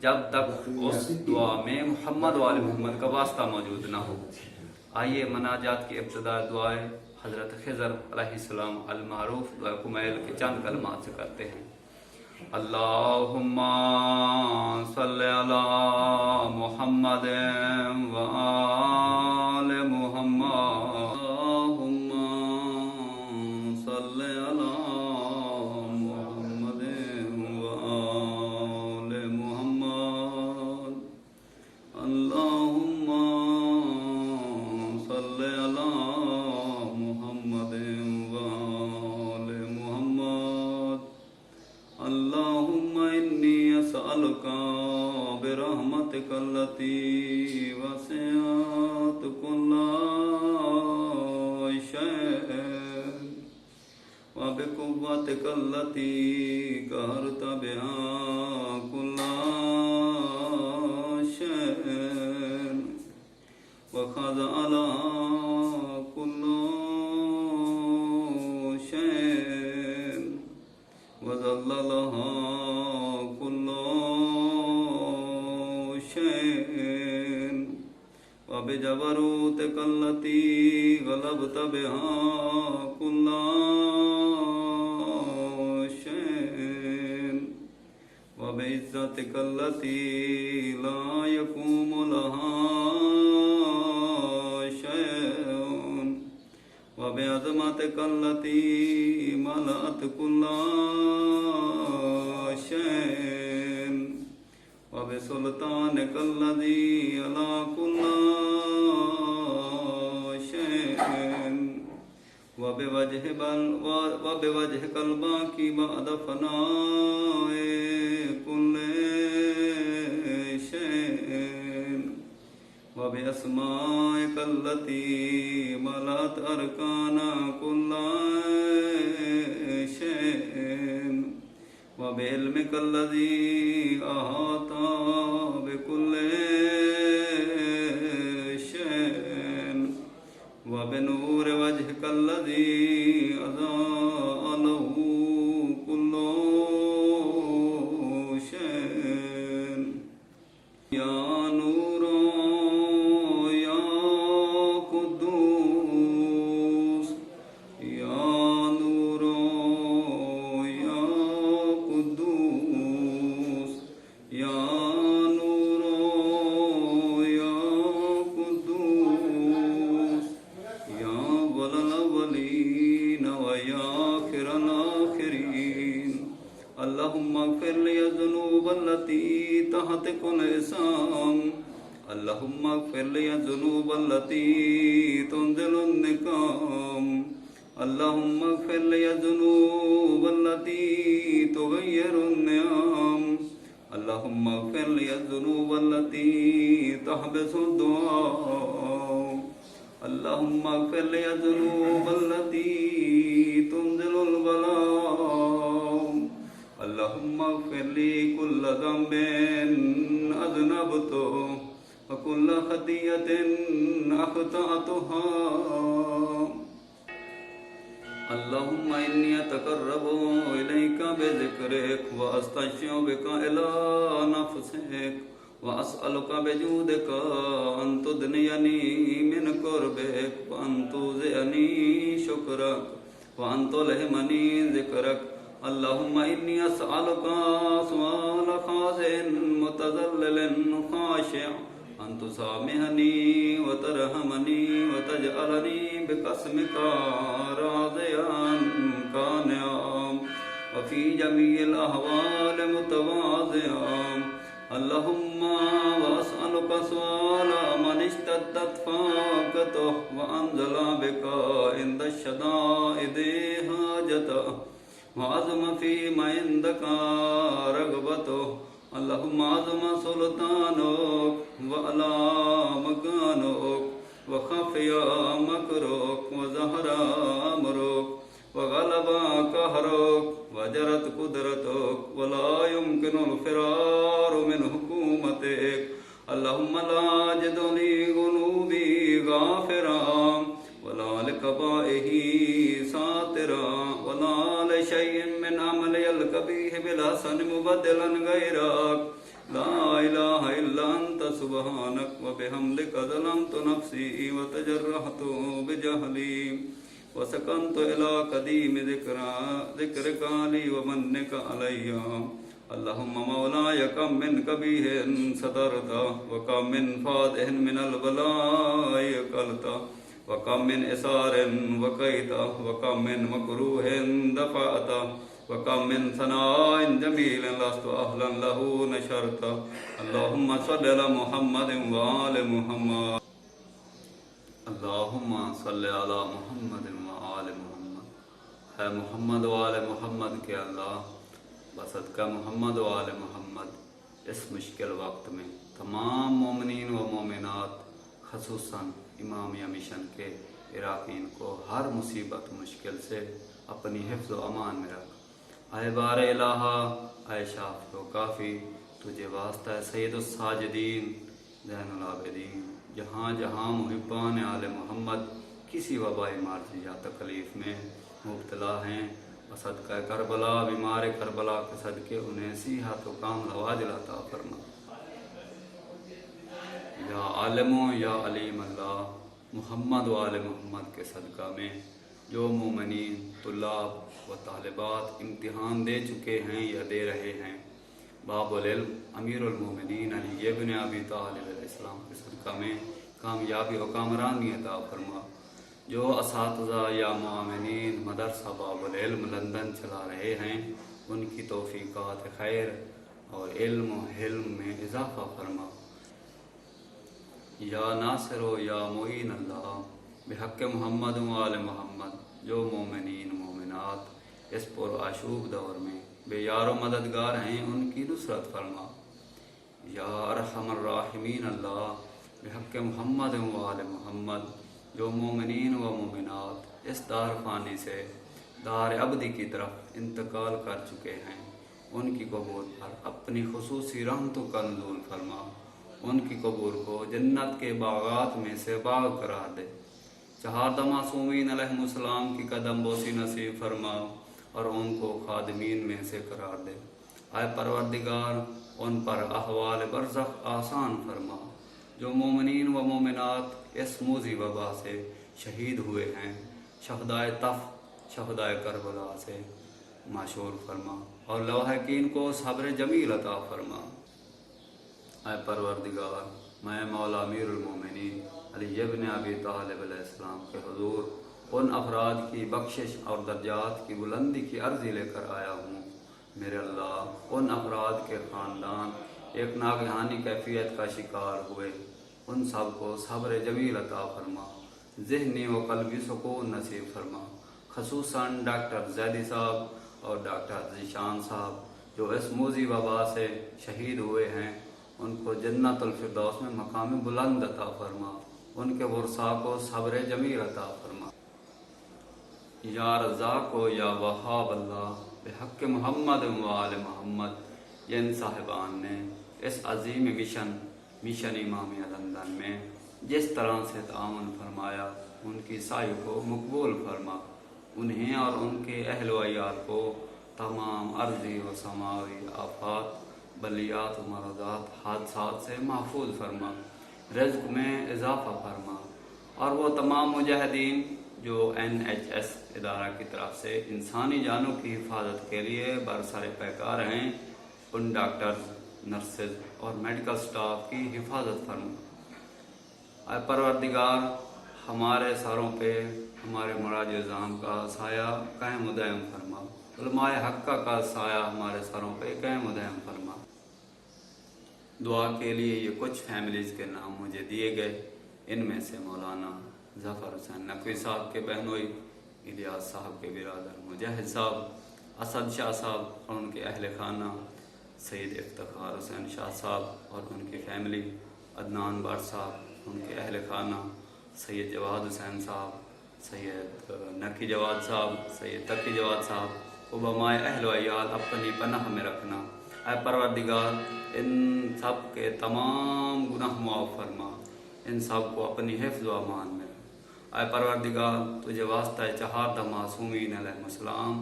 جب تک اس دعا میں محمد وآل محمد کا واسطہ موجود نہ ہو. آئیے مناجات کی ابتدا دعائیں حضرت خضر علیہ السلام المعروف دعا کمیل کے چند کلمات سے کرتے ہیں. اللہم صلی علی محمد وآل محمد. اللہم صلی علی محمد وآل محمد. اللہم صلی علی محمد وآل محمد. اللہم انی اسألک برحمتک التی وسعت کل شیء وبقوتک التی قہرت بها کل شیء وخضع لها کل شیء وذل لها كل شيء وبجبروتك التي غلبت بها كل شيء وبعزتك التي لا يقوم لها شيء وبعظمتك التي ملأت كل شيء وبسلطانك الذي على كل شيء وبوجهك الباقي بعد فناء كل شيء وبأسمائك التي ملأت أركان كل شيء وبعلمك الذي أحاط بكل شيء وبنور وجهك الذي أضاء له كل شيء. يا نور يا قدوس يا نور يا قدوس يا نور يا قدوس يا أول الأولين ويا آخر الآخرين. اللهم اغفر لي الذنوب التي تحت كل إسام. اللهم اغفر لي الذنوب التي تنزل النقام. اللهم اغفر لي الذنوب التي تغير النعم. اللهم اغفر لي الذنوب التي تحبس الدعاء. اللهم اغفر لي الذنوب التي تنزل البلاء. اللهم اغفر لي كل ذنب أذنبته وكل خطيئة أخطأتها. اللهم إني أتقرب إليك بذكرك وأستشفع بك إلى نفسك وأسألك بجودك أن تدنيني من قربك وأن توزعني شكرك وأن تلهمني ذكرك. اللهم إني أسألك سؤال خاضع متذلل خاشع أن تسامحني وترحمني وتجعلني بقسمك راضيا قانعا وفي جميع الأحوال متواضعا. اللهم وأسألك سؤال من اشتدت فاقته وأنزل بك عند الشدائد حاجته وعظم فيما عندك رغبته. اللهم عظم سلطانك وعلى مكانك وخفي مكرك وظهر أمرك وغلب قهرك وجرت قدرتك ولا يمكن الفرار من حكومتك. اللهم لا أجد لذنوبي غافرا ولا لقبائه ساترا ولا لشيء من عملي القبيح بالحسن مبدلا غيرك. لا إله إلا أنت سبحانك وبحمدك ظلمت نفسي وتجرحت بجهلي وسكنت إلى قديم ذكرك لي ومنك علي. اللهم مولاي كم من قبيح سترت وكم من فاتح من البلاء قلت وكم من إسار وقيت وكم من مكروه دفعت وكم من ثناء جميل لست أهلا له نشرت. اللهم صل على محمد وآل محمد. اللهم صل على محمد وآل محمد. ہے محمد و آل محمد کے اللہ بصدقہ محمد و آل محمد اس مشکل وقت میں تمام مومنین و مومنات خصوصاً امامیہ مشن کے اراکین کو ہر مصیبت مشکل سے اپنی حفظ و امان میں رکھ. اے بار الہا اے شافی و کافی تجھے واسطہ ہے سید الساجدین زین العابدین. جہاں جہاں محبان آل محمد کسی وبائی مرض یا تکلیف میں مبتلا ہیں صدقہ کربلا بیمار کربلا کے صدقے انہیں صحت و کامل عاجل عطا فرما. یا عالم و یا علیم اللہ محمد و آل محمد کے صدقہ میں جو مومنین طلاب و طالبات امتحان دے چکے ہیں یا دے رہے ہیں باب العلم امیر المومنین علی ابن ابی طالب علیہ السلام کے صدقہ میں کامیابی و کامرانی عطا فرما. جو اساتذہ یا معاونین مدرسہ باب العلم لندن چلا رہے ہیں ان کی توفیقات خیر اور علم و حلم میں اضافہ فرما. یا ناصر و یا معین اللہ بحق محمد و آل محمد جو مومنین مومنات اس پر آشوب دور میں بے یار و مددگار ہیں ان کی نصرت فرما. یا ارحم الراحمین اللہ بحق محمد و آل محمد جو مومنین و مومنات اس دار فانی سے دار ابدی کی طرف انتقال کر چکے ہیں ان کی قبور پر اپنی خصوصی رحمتوں کا نزول فرما. ان کی قبور کو جنت کے باغات میں سے باغ قرار دے. چہاردہ معصومین علیہ السلام کی قدم بوسی نصیب فرما اور ان کو خادمین میں سے قرار دے. اے پروردگار ان پر احوال برزخ آسان فرما. جو مومنین و مومنات اس موذی وبا سے شہید ہوئے ہیں شہدائے طف شہدائے کربلا سے معشور فرما اور لواحقین کو صبر جمیل عطا فرما. اے پروردگار میں مولا امیر المومنین علی ابن ابی طالب علیہ السلام کے حضور ان افراد کی بخشش اور درجات کی بلندی کی عرضی لے کر آیا ہوں. میرے اللہ ان افراد کے خاندان ایک ناگہانی کیفیت کا شکار ہوئے ان سب کو صبر جمیل عطا فرما. ذہنی و قلبی سکون نصیب فرما. خصوصاً ڈاکٹر زیدی صاحب اور ڈاکٹر ذیشان صاحب جو اس موذی وبا سے شہید ہوئے ہیں ان کو جنت الفردوس میں مقام بلند عطا فرما. ان کے ورثاء کو صبر جمیل عطا فرما. یا رزاق و یا وہاب اللہ بحق محمد و آل محمد جن صاحبان نے اس عظیم مشن امامیہ لندن میں جس طرح سے تعاون فرمایا ان کی سعی کو مقبول فرما. انہیں اور ان کے اہل و عیال کو تمام عرضی و سماوی آفات، بلیات و مرضات، حادثات سے محفوظ فرما، رزق میں اضافہ فرما، اور وہ تمام مجاہدین جو NHS ادارہ کی طرف سے انسانی جانوں کی حفاظت کے لیے برسر پیکار ہیں، ان ڈاکٹرز، نرسز اور میڈیکل سٹاف کی حفاظت فرما۔ اے پروردگار، ہمارے سروں پہ ہمارے مراج اعظام کا سایہ قائم و دائم فرما، علماء حقہ کا سایہ ہمارے سروں پہ قائم و دائم فرما۔ دعا کے لیے یہ کچھ فیملیز کے نام مجھے دیے گئے، ان میں سے مولانا ظفر حسین نقوی صاحب کے بہنوئی، الیاس صاحب کے برادر مجاہد صاحب، اسد شاہ صاحب اور ان کے اہل خانہ، سید افتخار حسین شاہ صاحب اور ان کی فیملی، عدنان بٹ صاحب، ان کے اہل خانہ، سید جواد حسین صاحب، سید نقی جواد صاحب، سید تقی جواد صاحب کو بمائے اہل و عیال اپنی پناہ میں رکھنا۔ اے پروردگار، ان سب کے تمام گناہ معاف فرما، ان سب کو اپنی حفظ و امان میں رکھ۔ اے پروردگار، تجھے واسطہ چہار معصومین علیہ السلام،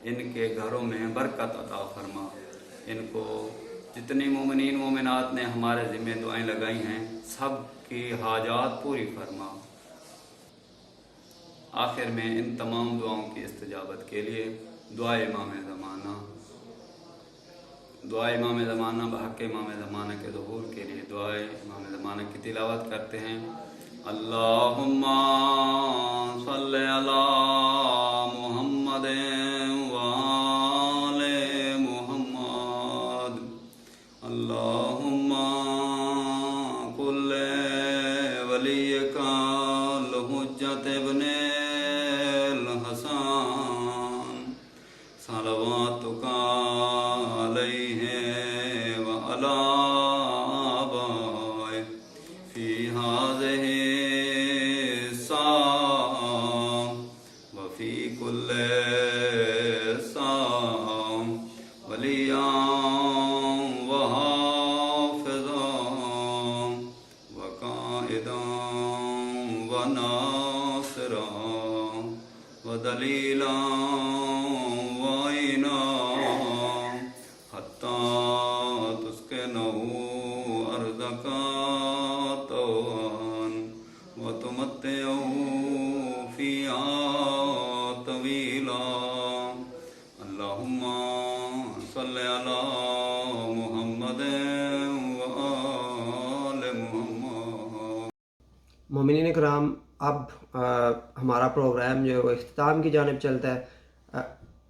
ان کے گھروں میں برکت عطا فرما، ان کو جتنی مومنین مومنات نے ہمارے ذمہ دعائیں لگائی ہیں سب کی حاجات پوری فرما۔ آخر میں ان تمام دعاؤں کی استجابت کے لیے دعائے امام زمانہ بحق امام زمانہ کے ظہور کے لیے دعائے امام زمانہ کی تلاوت کرتے ہیں۔ اللہم صلی علی محمد وآل محمد، اللہم کل ولیک الحجت ابن الحسن صلواتک علیہ وعلی آبائہ فی ہذہ الساعة وفی کل ساعة ولیاً وحافظاً وقائداً وناصراً ودلیلاً وعینا حتی تسکنہ ارضک طوعاً وتمتعہ فیہا طویلا۔ اللہم صلی علی محمد وآل محمد۔ مومنین کرام، اب ہمارا پروگرام جو ہے وہ اختتام کی جانب چلتا ہے۔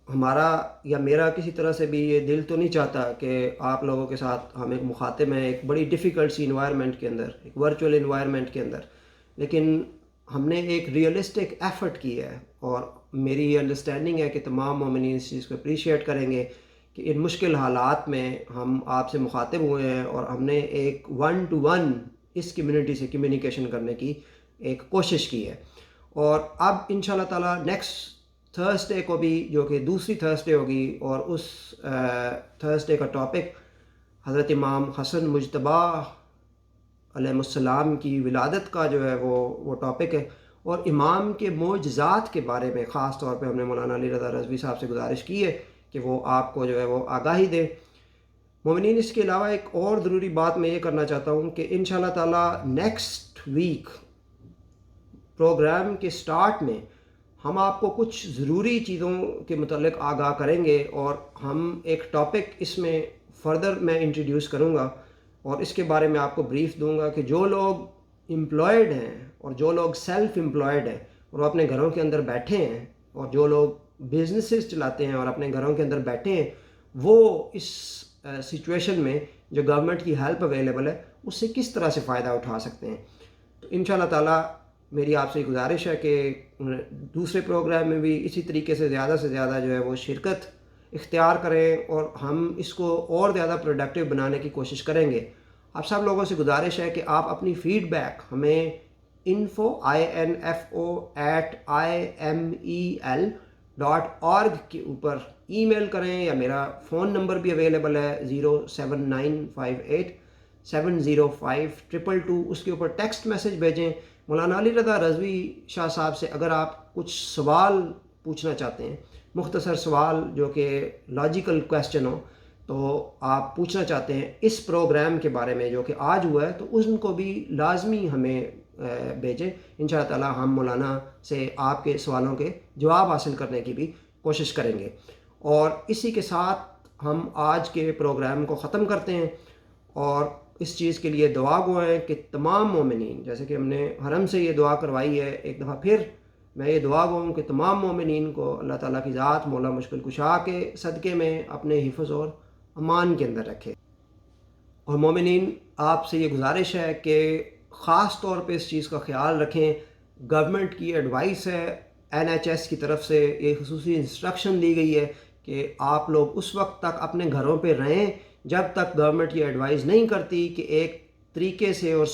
ہمارا یا میرا کسی طرح سے بھی یہ دل تو نہیں چاہتا کہ آپ لوگوں کے ساتھ ہم ایک مخاطب ہیں ایک بڑی ڈیفیکلٹ سی انوائرمنٹ کے اندر، ایک ورچوئل انوائرمنٹ کے اندر، لیکن ہم نے ایک ریئلسٹک ایفرٹ کی ہے، اور میری یہ انڈرسٹینڈنگ ہے کہ تمام مومنین اس چیز کو اپریشیٹ کریں گے کہ ان مشکل حالات میں ہم آپ سے مخاطب ہوئے ہیں، اور ہم نے ایک 1 to 1 اس کمیونٹی سے کمیونیکیشن کرنے کی ایک کوشش کی ہے۔ اور اب انشاءاللہ تعالیٰ نیکسٹ تھرسڈے کو بھی، جو کہ دوسری تھرسڈے ہوگی، اور اس تھرسڈے کا ٹاپک حضرت امام حسن مجتبیٰ علیہ السلام کی ولادت کا جو ہے وہ ٹاپک ہے، اور امام کے معجزات کے بارے میں خاص طور پہ ہم نے مولانا علی رضا رضوی صاحب سے گزارش کی ہے کہ وہ آپ کو جو ہے وہ آگاہی دیں۔ مومنین، اس کے علاوہ ایک اور ضروری بات میں یہ کرنا چاہتا ہوں کہ انشاءاللہ تعالیٰ نیکسٹ ویک پروگرام کے سٹارٹ میں ہم آپ کو کچھ ضروری چیزوں کے متعلق آگاہ کریں گے، اور ہم ایک ٹاپک اس میں فردر میں انٹروڈیوس کروں گا، اور اس کے بارے میں آپ کو بریف دوں گا کہ جو لوگ امپلائڈ ہیں اور جو لوگ سیلف امپلائڈ ہیں اور وہ اپنے گھروں کے اندر بیٹھے ہیں، اور جو لوگ بزنسز چلاتے ہیں اور اپنے گھروں کے اندر بیٹھے ہیں، وہ اس سچویشن میں جو گورنمنٹ کی ہیلپ اویلیبل ہے اس سے کس طرح سے فائدہ اٹھا سکتے ہیں۔ تو انشاءاللہ تعالیٰ میری آپ سے گزارش ہے کہ دوسرے پروگرام میں بھی اسی طریقے سے زیادہ جو ہے وہ شرکت اختیار کریں، اور ہم اس کو اور زیادہ پروڈکٹیو بنانے کی کوشش کریں گے۔ آپ سب لوگوں سے گزارش ہے کہ آپ اپنی فیڈ بیک ہمیں info@imel.org کے اوپر ای میل کریں، یا میرا فون نمبر بھی اویلیبل ہے 07958705222، اس کے اوپر ٹیکسٹ میسج بھیجیں۔ مولانا علی رضا رضوی شاہ صاحب سے اگر آپ کچھ سوال پوچھنا چاہتے ہیں، مختصر سوال جو کہ لاجیکل کویسچن ہو تو آپ پوچھنا چاہتے ہیں اس پروگرام کے بارے میں جو کہ آج ہوا ہے، تو ان کو بھی لازمی ہمیں بھیجیں۔ انشاءاللہ تعالی ہم مولانا سے آپ کے سوالوں کے جواب حاصل کرنے کی بھی کوشش کریں گے۔ اور اسی کے ساتھ ہم آج کے پروگرام کو ختم کرتے ہیں، اور اس چیز کے لیے دعا گو ہیں کہ تمام مومنین، جیسے کہ ہم نے حرم سے یہ دعا کروائی ہے، ایک دفعہ پھر میں یہ دعا گو ہوں کہ تمام مومنین کو اللہ تعالیٰ کی ذات مولا مشکل کشا کے صدقے میں اپنے حفظ اور امان کے اندر رکھے۔ اور مومنین، آپ سے یہ گزارش ہے کہ خاص طور پہ اس چیز کا خیال رکھیں، گورنمنٹ کی ایڈوائس ہے، NHS کی طرف سے یہ خصوصی انسٹرکشن دی گئی ہے کہ آپ لوگ اس وقت تک اپنے گھروں پہ رہیں جب تک گورنمنٹ یہ ایڈوائز نہیں کرتی کہ ایک طریقے سے اور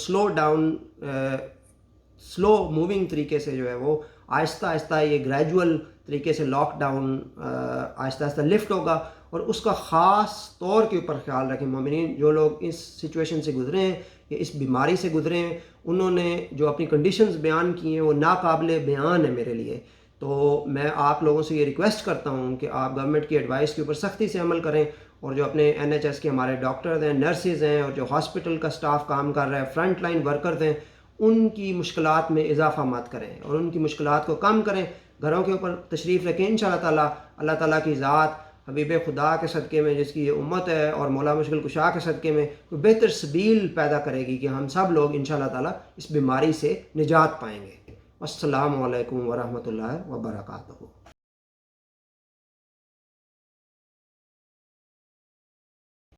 سلو موونگ طریقے سے جو ہے وہ آہستہ آہستہ یہ گریجول طریقے سے لاک ڈاؤن آہستہ آہستہ لفٹ ہوگا، اور اس کا خاص طور کے اوپر خیال رکھیں مومنین۔ جو لوگ اس سچویشن سے گزرے ہیں یا اس بیماری سے گزرے ہیں، انہوں نے جو اپنی کنڈیشنز بیان کی ہیں وہ ناقابل بیان ہے میرے لیے۔ تو میں آپ لوگوں سے یہ ریکویسٹ کرتا ہوں کہ آپ گورنمنٹ کی ایڈوائس کے اوپر سختی سے عمل کریں، اور جو اپنے NHS کے ہمارے ڈاکٹرز ہیں، نرسز ہیں، اور جو ہاسپٹل کا سٹاف کام کر رہا ہے، فرنٹ لائن ورکرز ہیں، ان کی مشکلات میں اضافہ مت کریں اور ان کی مشکلات کو کم کریں۔ گھروں کے اوپر تشریف رکھیں، انشاءاللہ تعالیٰ اللہ تعالیٰ کی ذات حبیب خدا کے صدقے میں، جس کی یہ امت ہے، اور مولا مشکل کشا کے صدقے میں کوئی بہتر سبیل پیدا کرے گی کہ ہم سب لوگ انشاءاللہ تعالیٰ اس بیماری سے نجات پائیں گے۔ السلام علیکم ورحمۃ اللہ وبرکاتہ۔